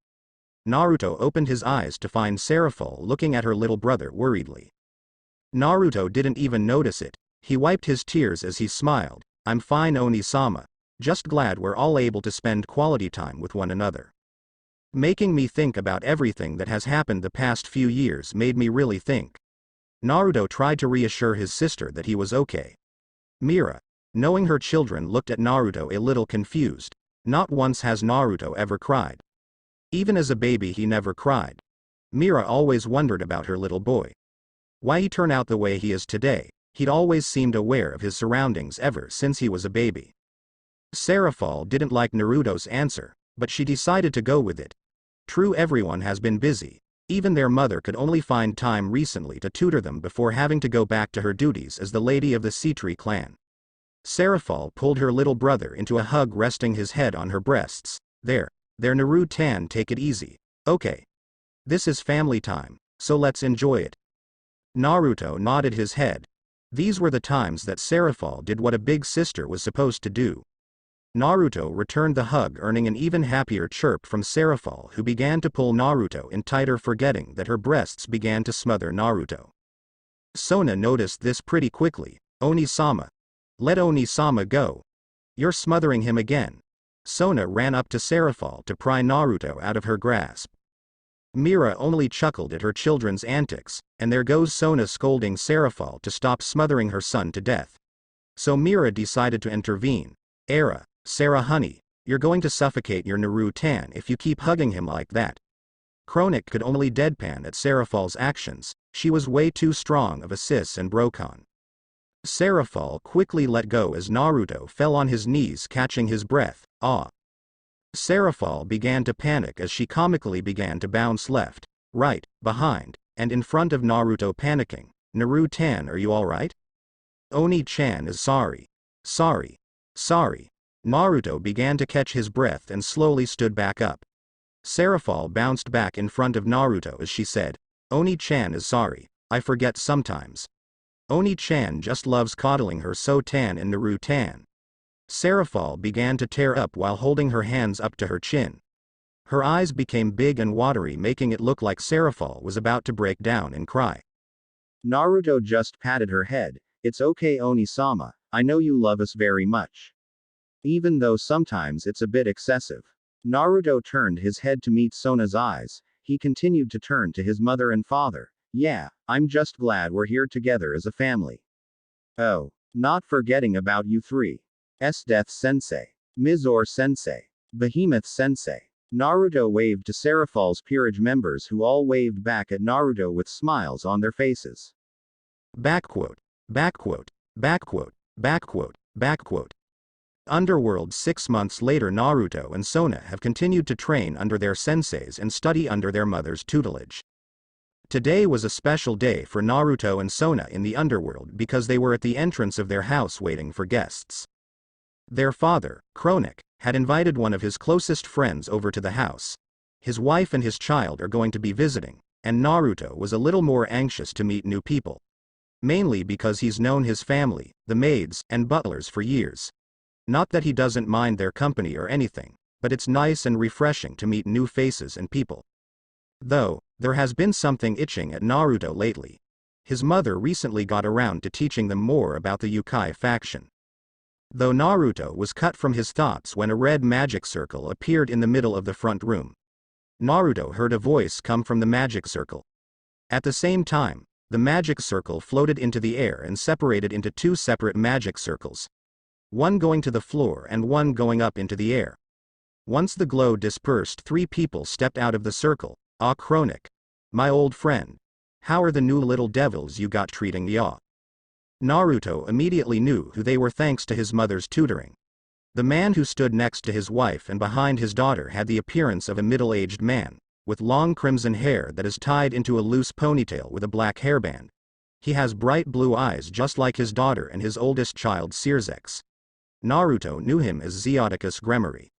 Naruto opened his eyes to find Seraphol looking at her little brother worriedly. Naruto didn't even notice it. He wiped his tears as he smiled. "I'm fine, Oni-sama. Just glad we're all able to spend quality time with one another. Making me think about everything that has happened the past few years made me really think." Naruto tried to reassure his sister that he was okay. Mira, knowing her children, looked at Naruto a little confused. Not once has Naruto ever cried. Even as a baby he never cried. Mira always wondered about her little boy. Why he turned out the way he is today. He'd always seemed aware of his surroundings ever since he was a baby. Seraphol didn't like Naruto's answer, but she decided to go with it. True, everyone has been busy. Even their mother could only find time recently to tutor them before having to go back to her duties as the lady of the Sitri clan. Seraphol pulled her little brother into a hug, resting his head on her breasts. There Naruto-tan, take it easy, okay? This is family time, so let's enjoy it." Naruto nodded his head. These were the times that Seraphol did what a big sister was supposed to do. Naruto returned the hug, earning an even happier chirp from Seraphol, who began to pull Naruto in tighter, forgetting that her breasts began to smother Naruto. Sona noticed this pretty quickly. "Oni-sama. Let Oni-sama go. You're smothering him again." Sona ran up to Seraphol to pry Naruto out of her grasp. Mira only chuckled at her children's antics, and there goes Sona scolding Seraphol to stop smothering her son to death. So Mira decided to intervene. Sarah honey, you're going to suffocate your Naruto-tan if you keep hugging him like that." Chronic could only deadpan at Seraphol's actions. She was way too strong of a sis and brocon. Seraphol quickly let go as Naruto fell on his knees catching his breath. Ah. Seraphol began to panic as she comically began to bounce left, right, behind, and in front of Naruto panicking. Naruto-tan, are you alright? Oni-chan is sorry. Sorry. Sorry. Naruto began to catch his breath and slowly stood back up. Seraphol bounced back in front of Naruto as she said, Oni-chan is sorry, I forget sometimes. Oni-chan just loves coddling her so tan and Naruto-tan. Seraphol began to tear up while holding her hands up to her chin. Her eyes became big and watery, making it look like Seraphol was about to break down and cry. Naruto just patted her head. It's okay, Oni-sama, I know you love us very much. Even though sometimes it's a bit excessive. Naruto turned his head to meet Sona's eyes. He continued to turn to his mother and father. Yeah, I'm just glad we're here together as a family. Oh, not forgetting about you three. Death Sensei. Mizore Sensei. Behemoth Sensei. Naruto waved to Seraphal's peerage members who all waved back at Naruto with smiles on their faces. Backquote. Backquote. Backquote. Backquote. Backquote. Underworld. 6 months later, Naruto and Sona have continued to train under their senseis and study under their mother's tutelage. Today was a special day for Naruto and Sona in the underworld because they were at the entrance of their house waiting for guests. Their father, Kronik, had invited one of his closest friends over to the house. His wife and his child are going to be visiting, and Naruto was a little more anxious to meet new people. Mainly because he's known his family, the maids, and butlers for years. Not that he doesn't mind their company or anything, but it's nice and refreshing to meet new faces and people. Though, there has been something itching at Naruto lately. His mother recently got around to teaching them more about the Uchiha faction. Though Naruto was cut from his thoughts when a red magic circle appeared in the middle of the front room. Naruto heard a voice come from the magic circle. At the same time, the magic circle floated into the air and separated into 2 separate magic circles. One going to the floor and one going up into the air. Once the glow dispersed, 3 people stepped out of the circle. Ah, Kronik. My old friend. How are the new little devils you got treating ya? Naruto immediately knew who they were thanks to his mother's tutoring. The man who stood next to his wife and behind his daughter had the appearance of a middle-aged man, with long crimson hair that is tied into a loose ponytail with a black hairband. He has bright blue eyes just like his daughter and his oldest child Sirzex. Naruto knew him as Zeoticus Gremory.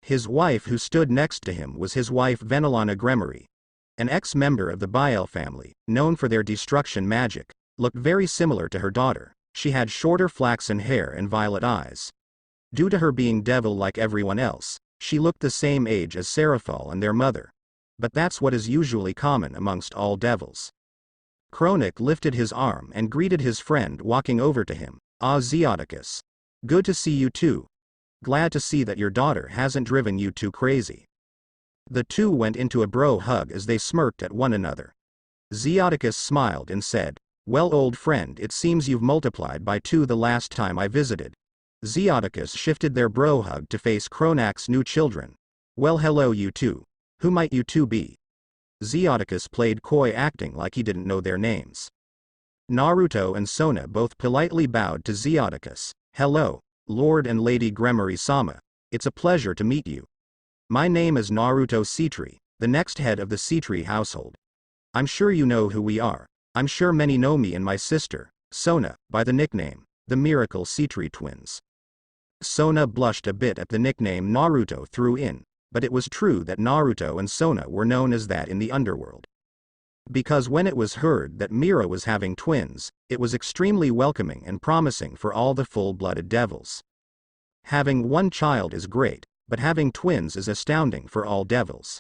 His wife who stood next to him was his wife Venelana Gremory. An ex-member of the Biel family, known for their destruction magic, looked very similar to her daughter. She had shorter flaxen hair and violet eyes. Due to her being devil like everyone else, she looked the same age as Seraphol and their mother. But that's what is usually common amongst all devils. Kronik lifted his arm and greeted his friend walking over to him. Ah, Zeoticus. Good to see you too. Glad to see that your daughter hasn't driven you too crazy. The two went into a bro hug as they smirked at one another. Zeoticus smiled and said, Well, old friend, it seems you've multiplied by 2 the last time I visited. Zeoticus shifted their bro hug to face Kronik's new children. Well, hello you two. Who might you two be? Zeoticus played coy, acting like he didn't know their names. Naruto and Sona both politely bowed to Zeoticus. Hello, Lord and Lady Gremory-sama. It's a pleasure to meet you. My name is Naruto Sitri, the next head of the Sitri household. I'm sure you know who we are. I'm sure many know me and my sister, Sona, by the nickname, the Miracle Sitri Twins. Sona blushed a bit at the nickname Naruto threw in, but it was true that Naruto and Sona were known as that in the underworld. Because when it was heard that Mira was having twins, it was extremely welcoming and promising for all the full-blooded devils. Having one child is great, but having twins is astounding for all devils.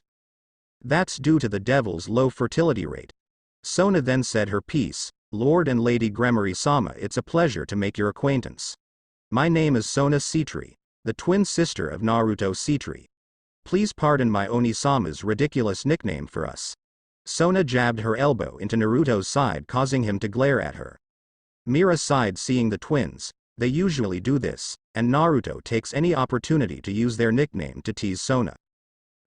That's due to the devils' low fertility rate. Sona then said her piece. Lord and Lady Gremory-sama, it's a pleasure to make your acquaintance. My name is Sona Sitri, the twin sister of Naruto Sitri. Please pardon my Oni-sama's ridiculous nickname for us. Sona jabbed her elbow into Naruto's side, causing him to glare at her. Mira sighed seeing the twins. They usually do this, and Naruto takes any opportunity to use their nickname to tease Sona.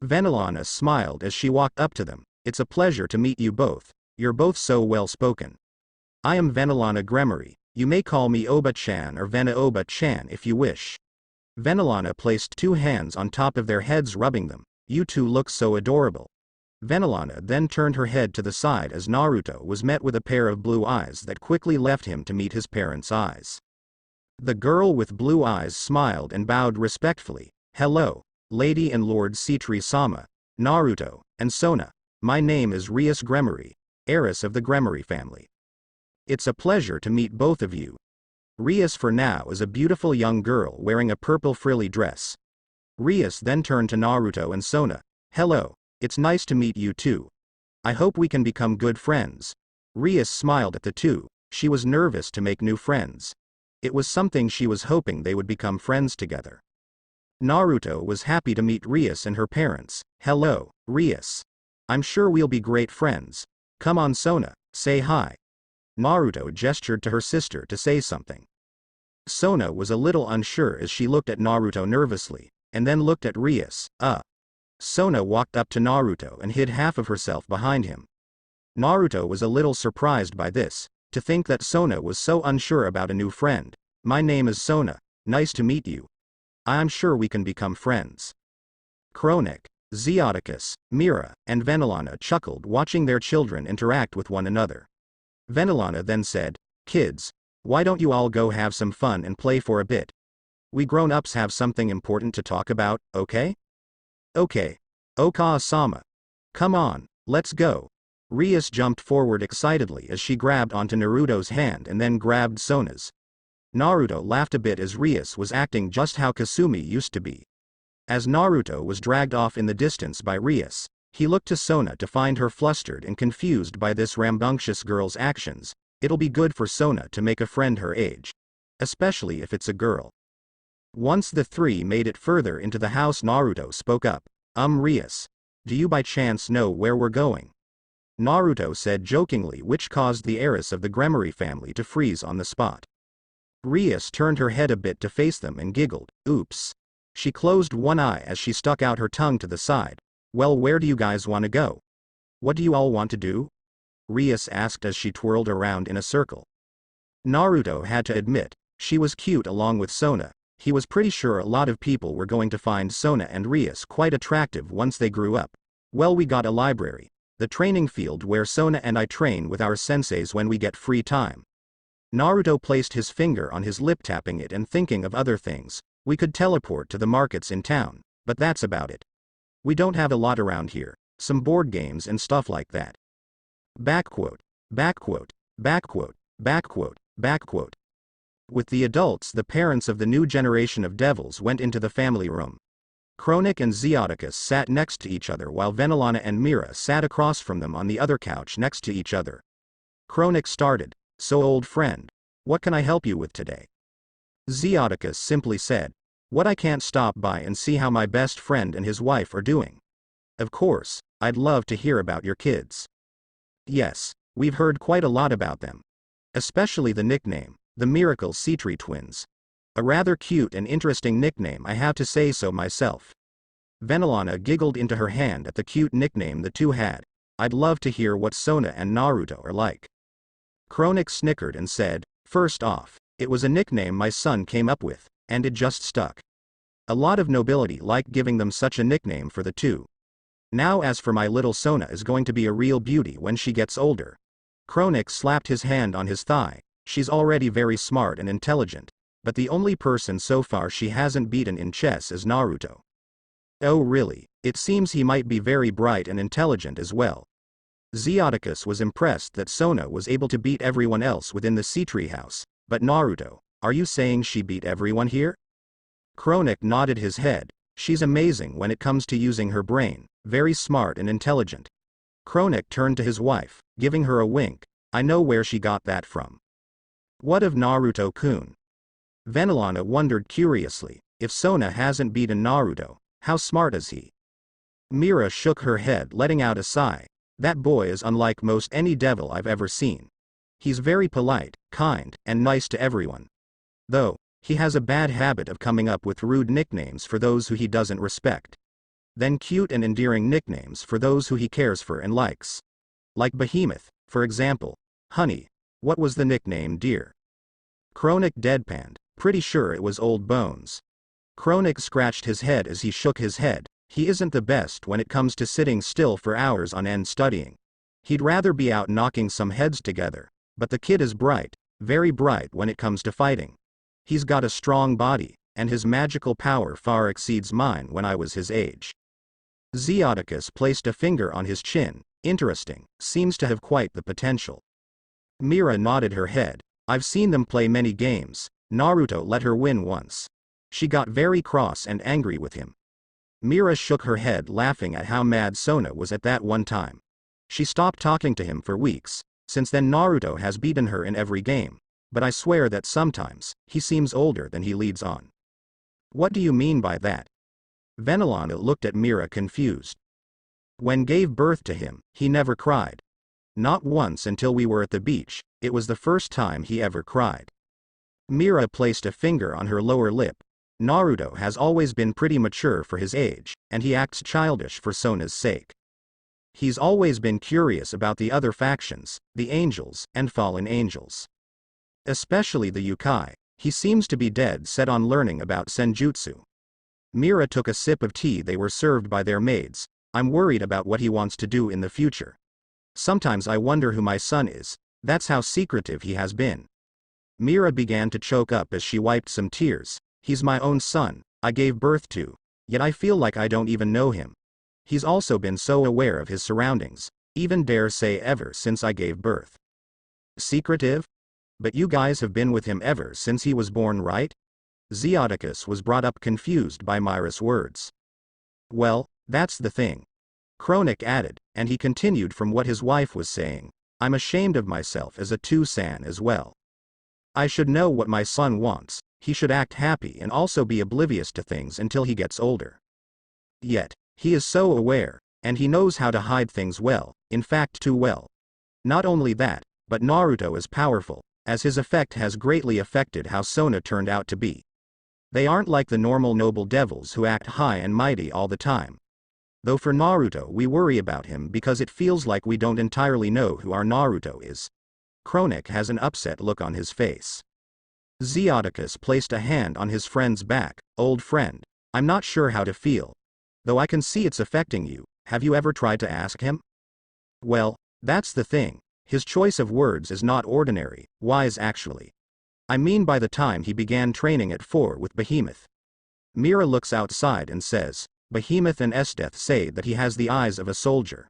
Venelana smiled as she walked up to them. It's a pleasure to meet you both. You're both so well spoken. I am Venelana Gremory, You may call me Oba-chan or Vena-Oba-chan if you wish. Venelana placed two hands on top of their heads rubbing them. You two look so adorable. Venelana then turned her head to the side as Naruto was met with a pair of blue eyes that quickly left him to meet his parents' eyes. The girl with blue eyes smiled and bowed respectfully. Hello, Lady and Lord Sitri-sama, Naruto, and Sona. My name is Rias Gremory, heiress of the Gremory family. It's a pleasure to meet both of you. Rias for now is a beautiful young girl wearing a purple frilly dress. Rias then turned to Naruto and Sona. Hello, it's nice to meet you too. I hope we can become good friends. Rias smiled at the two. She was nervous to make new friends. It was something she was hoping they would become friends together. Naruto was happy to meet Rias and her parents. Hello, Rias. I'm sure we'll be great friends. Come on Sona, say hi. Naruto gestured to her sister to say something. Sona was a little unsure as she looked at Naruto nervously, and then looked at Rias. Sona walked up to Naruto and hid half of herself behind him. Naruto was a little surprised by this, to think that Sona was so unsure about a new friend. My name is Sona, nice to meet you. I'm sure we can become friends. Kronik, Zeoticus, Mira, and Venelana chuckled watching their children interact with one another. Venelana then said, Kids, why don't you all go have some fun and play for a bit? We grown-ups have something important to talk about, okay? Okay. Okawa-sama. Come on, let's go. Rias jumped forward excitedly as she grabbed onto Naruto's hand and then grabbed Sona's. Naruto laughed a bit as Rias was acting just how Kasumi used to be. As Naruto was dragged off in the distance by Rias, he looked to Sona to find her flustered and confused by this rambunctious girl's actions. It'll be good for Sona to make a friend her age. Especially if it's a girl. Once the three made it further into the house, Naruto spoke up. Rias. Do you by chance know where we're going? Naruto said jokingly, which caused the heiress of the Gremory family to freeze on the spot. Rias turned her head a bit to face them and giggled. Oops. She closed one eye as she stuck out her tongue to the side. Well, where do you guys want to go? What do you all want to do? Rias asked as she twirled around in a circle. Naruto had to admit, she was cute along with Sona. He was pretty sure a lot of people were going to find Sona and Rias quite attractive once they grew up. Well, we got a library. The training field where Sona and I train with our senseis when we get free time. Naruto placed his finger on his lip, tapping it and thinking of other things. We could teleport to the markets in town, but that's about it. We don't have a lot around here, some board games and stuff like that. Backquote, backquote, backquote, backquote, backquote. With the adults, the parents of the new generation of devils went into the family room. Kronik and Zeoticus sat next to each other while Venelana and Mira sat across from them on the other couch next to each other. Kronik started, So old friend, what can I help you with today? Zeoticus simply said, What, I can't stop by and see how my best friend and his wife are doing. Of course, I'd love to hear about your kids. Yes, we've heard quite a lot about them. Especially the nickname, the Miracle Sitri twins. A rather cute and interesting nickname, I have to say so myself. Venelana giggled into her hand at the cute nickname the two had. I'd love to hear what Sona and Naruto are like. Kronik snickered and said, First off, it was a nickname my son came up with, and it just stuck. A lot of nobility liked giving them such a nickname for the two. Now as for my little Sona is going to be a real beauty when she gets older. Kronik slapped his hand on his thigh. She's already very smart and intelligent, but the only person so far she hasn't beaten in chess is Naruto. Oh really, it seems he might be very bright and intelligent as well. Zeoticus was impressed that Sona was able to beat everyone else within the Sitri house, but Naruto, are you saying she beat everyone here? Kronik nodded his head. She's amazing when it comes to using her brain, very smart and intelligent. Kronik turned to his wife, giving her a wink. I know where she got that from. What of Naruto-kun? Venelana wondered curiously, if Sona hasn't beaten Naruto, how smart is he? Mira shook her head, letting out a sigh. That boy is unlike most any devil I've ever seen. He's very polite, kind, and nice to everyone. Though, he has a bad habit of coming up with rude nicknames for those who he doesn't respect. Then cute and endearing nicknames for those who he cares for and likes. Like Behemoth, for example. Honey. What was the nickname, dear? Kronik deadpanned, pretty sure it was old bones. Kronik scratched his head as he shook his head. He isn't the best when it comes to sitting still for hours on end studying. He'd rather be out knocking some heads together. But the kid is bright, very bright when it comes to fighting. He's got a strong body, and his magical power far exceeds mine when I was his age. Zeoticus placed a finger on his chin. Interesting, seems to have quite the potential. Mira nodded her head. I've seen them play many games. Naruto let her win once. She got very cross and angry with him. Mira shook her head, laughing at how mad Sona was at that one time. She stopped talking to him for weeks. Since then Naruto has beaten her in every game. But I swear that sometimes, he seems older than he leads on. What do you mean by that? Venelana looked at Mira confused. When gave birth to him, he never cried. Not once until we were at the beach. It was the first time he ever cried. Mira placed a finger on her lower lip. Naruto has always been pretty mature for his age, and he acts childish for Sona's sake. He's always been curious about the other factions, the angels, and fallen angels. Especially the yokai. He seems to be dead set on learning about senjutsu. Mira took a sip of tea they were served by their maids. I'm worried about what he wants to do in the future. Sometimes I wonder who my son is. That's how secretive he has been. Mira began to choke up as she wiped some tears. He's my own son, I gave birth to, yet I feel like I don't even know him. He's also been so aware of his surroundings, even dare say ever since I gave birth. Secretive? But you guys have been with him ever since he was born, right? Zeoticus was brought up confused by Mira's words. Well, that's the thing. Kronik added, and he continued from what his wife was saying. I'm ashamed of myself as a two-san as well. I should know what my son wants. He should act happy and also be oblivious to things until he gets older. Yet, he is so aware, and he knows how to hide things well, in fact too well. Not only that, but Naruto is powerful, as his effect has greatly affected how Sona turned out to be. They aren't like the normal noble devils who act high and mighty all the time. Though for Naruto we worry about him because it feels like we don't entirely know who our Naruto is. Kronik has an upset look on his face. Zeoticus placed a hand on his friend's back. Old friend, I'm not sure how to feel. Though I can see it's affecting you, have you ever tried to ask him? Well, that's the thing. His choice of words is not ordinary, wise actually. I mean by the time he began training at 4 with Behemoth. Mira looks outside and says, Behemoth and Esdeath say that he has the eyes of a soldier.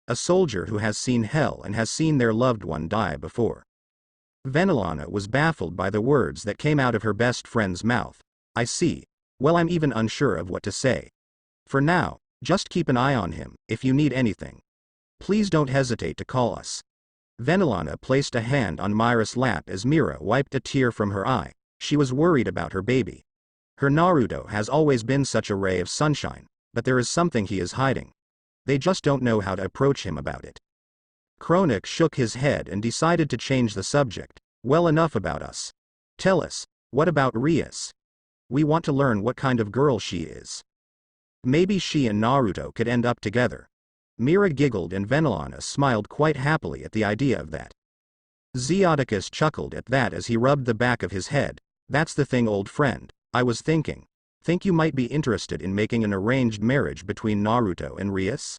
A soldier who has seen hell and has seen their loved one die before. Venelana was baffled by the words that came out of her best friend's mouth. I see. Well, I'm even unsure of what to say. For now, just keep an eye on him, if you need anything. Please don't hesitate to call us. Venelana placed a hand on Mira's lap as Mira wiped a tear from her eye. She was worried about her baby. Her Naruto has always been such a ray of sunshine, but there is something he is hiding. They just don't know how to approach him about it. Kronik shook his head and decided to change the subject. Well, enough about us. Tell us, what about Rias? We want to learn what kind of girl she is. Maybe she and Naruto could end up together. Mira giggled and Venelana smiled quite happily at the idea of that. Zeoticus chuckled at that as he rubbed the back of his head. That's the thing, old friend, I was thinking. Think you might be interested in making an arranged marriage between Naruto and Rias?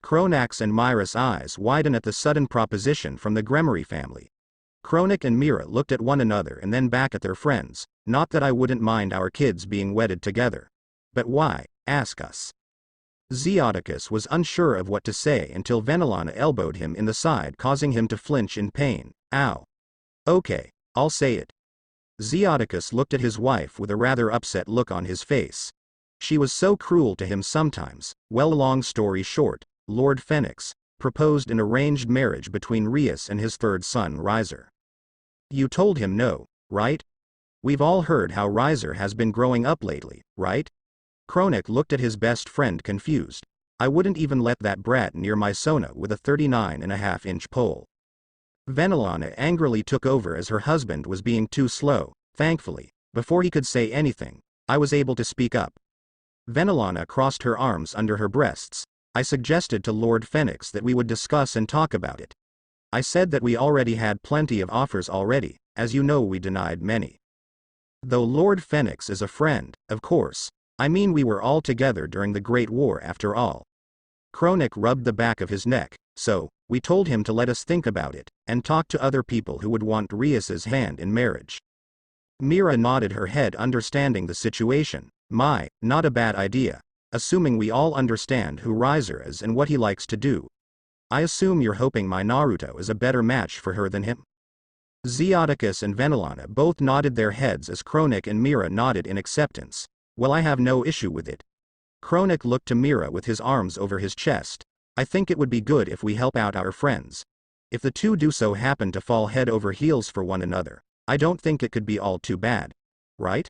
Kronak's and Mira's eyes widen at the sudden proposition from the Gremory family. Kronik and Mira looked at one another and then back at their friends. Not that I wouldn't mind our kids being wedded together. But why, ask us. Zeoticus was unsure of what to say until Venelana elbowed him in the side, causing him to flinch in pain. Ow. Okay, I'll say it. Zeoticus looked at his wife with a rather upset look on his face. She was so cruel to him sometimes. Well, long story short, Lord Phoenix proposed an arranged marriage between Rias and his third son Riser. You told him no, right? We've all heard how Riser has been growing up lately, right? Kronik looked at his best friend confused. I wouldn't even let that brat near my Sona with a 39.5-inch pole. Venelana angrily took over as her husband was being too slow. Thankfully, before he could say anything, I was able to speak up. Venelana crossed her arms under her breasts. I suggested to Lord Phoenix that we would discuss and talk about it. I said that we already had plenty of offers already, as you know we denied many. Though Lord Phoenix is a friend, of course. I mean we were all together during the Great War after all. Kronik rubbed the back of his neck, so, we told him to let us think about it, and talk to other people who would want Rias's hand in marriage. Mira nodded her head understanding the situation. Not a bad idea. Assuming we all understand who Riser is and what he likes to do. I assume you're hoping my Naruto is a better match for her than him? Zeoticus and Venelana both nodded their heads as Kronik and Mira nodded in acceptance. Well, I have no issue with it. Kronik looked to Mira with his arms over his chest. I think it would be good if we help out our friends. If the two do so happen to fall head over heels for one another, I don't think it could be all too bad. Right?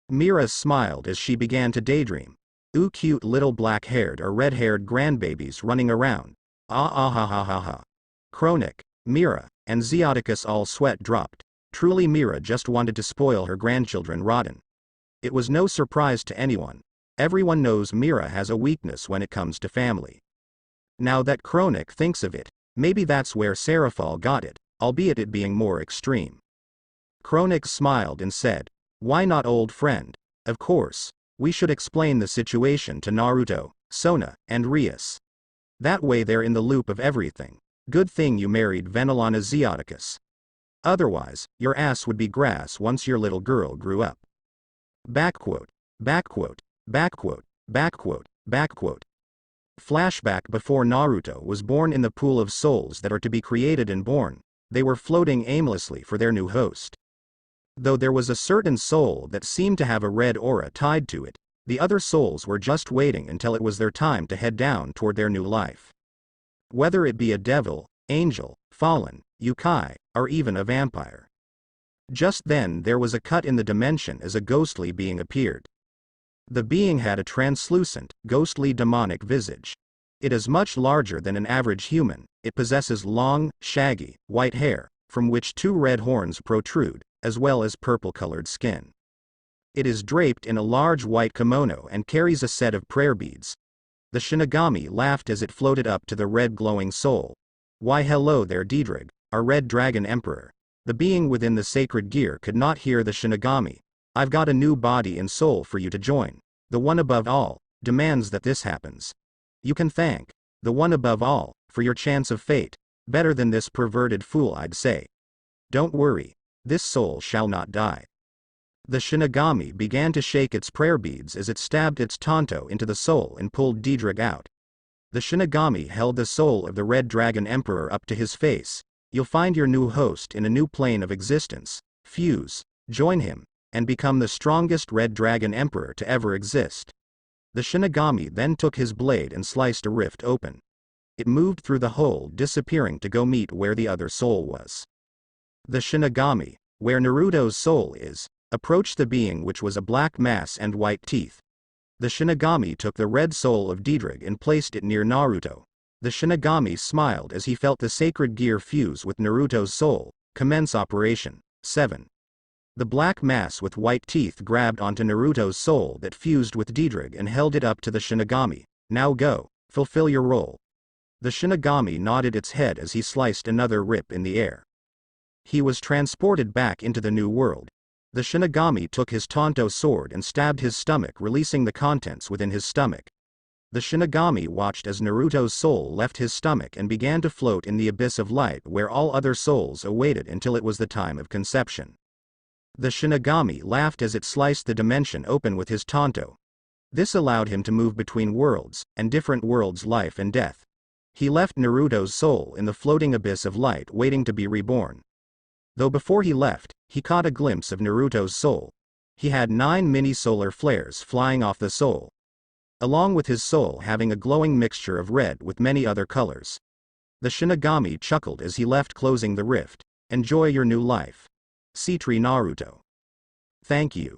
Mira smiled as she began to daydream. Ooh, cute little black-haired or red-haired grandbabies running around. Ah. Kronik, Mira, and Zeoticus all sweat dropped. Truly Mira just wanted to spoil her grandchildren rotten. It was no surprise to anyone. Everyone knows Mira has a weakness when it comes to family. Now that Kronik thinks of it, maybe that's where Serafal got it, albeit it being more extreme. Kronik smiled and said, why not, old friend? Of course, we should explain the situation to Naruto, Sona, and Rias. That way they're in the loop of everything. Good thing you married Venelana Zeoticus. Otherwise, your ass would be grass once your little girl grew up. Flashback before Naruto was born in the pool of souls that are to be created and born, they were floating aimlessly for their new host. Though there was a certain soul that seemed to have a red aura tied to it, the other souls were just waiting until it was their time to head down toward their new life. Whether it be a devil, angel, fallen, yokai, or even a vampire. Just then there was a cut in the dimension as a ghostly being appeared. The being had a translucent, ghostly demonic visage. It is much larger than an average human. It possesses long, shaggy, white hair, from which 2 red horns protrude, as well as purple-colored skin. It is draped in a large white kimono and carries a set of prayer beads. The Shinigami laughed as it floated up to the red glowing soul. Why hello there Diedrich, our Red Dragon Emperor. The being within the sacred gear could not hear the Shinigami. I've got a new body and soul for you to join. The one above all demands that this happens. You can thank the one above all for your chance of fate. Better than this perverted fool, I'd say. Don't worry. This soul shall not die. The Shinigami began to shake its prayer beads as it stabbed its tanto into the soul and pulled Diedrich out. The Shinigami held the soul of the Red Dragon Emperor up to his face. You'll find your new host in a new plane of existence. Fuse, join him, and become the strongest Red Dragon Emperor to ever exist. The Shinigami then took his blade and sliced a rift open. It moved through the hole, disappearing to go meet where the other soul was. The Shinigami, where Naruto's soul is, approached the being which was a black mass and white teeth. The Shinigami took the red soul of Diedrich and placed it near Naruto. The Shinigami smiled as he felt the sacred gear fuse with Naruto's soul. Commence operation. 7. The black mass with white teeth grabbed onto Naruto's soul that fused with Diedrich and held it up to the Shinigami. Now go, fulfill your role. The Shinigami nodded its head as he sliced another rip in the air. He was transported back into the new world. The Shinigami took his Tanto sword and stabbed his stomach, releasing the contents within his stomach. The Shinigami watched as Naruto's soul left his stomach and began to float in the abyss of light where all other souls awaited until it was the time of conception. The Shinigami laughed as it sliced the dimension open with his Tanto. This allowed him to move between worlds, and different worlds' life and death. He left Naruto's soul in the floating abyss of light waiting to be reborn. Though before he left, he caught a glimpse of Naruto's soul. He had 9 mini-solar flares flying off the soul, along with his soul having a glowing mixture of red with many other colors. The Shinigami chuckled as he left, closing the rift. Enjoy your new life. Sitri Naruto. Thank you.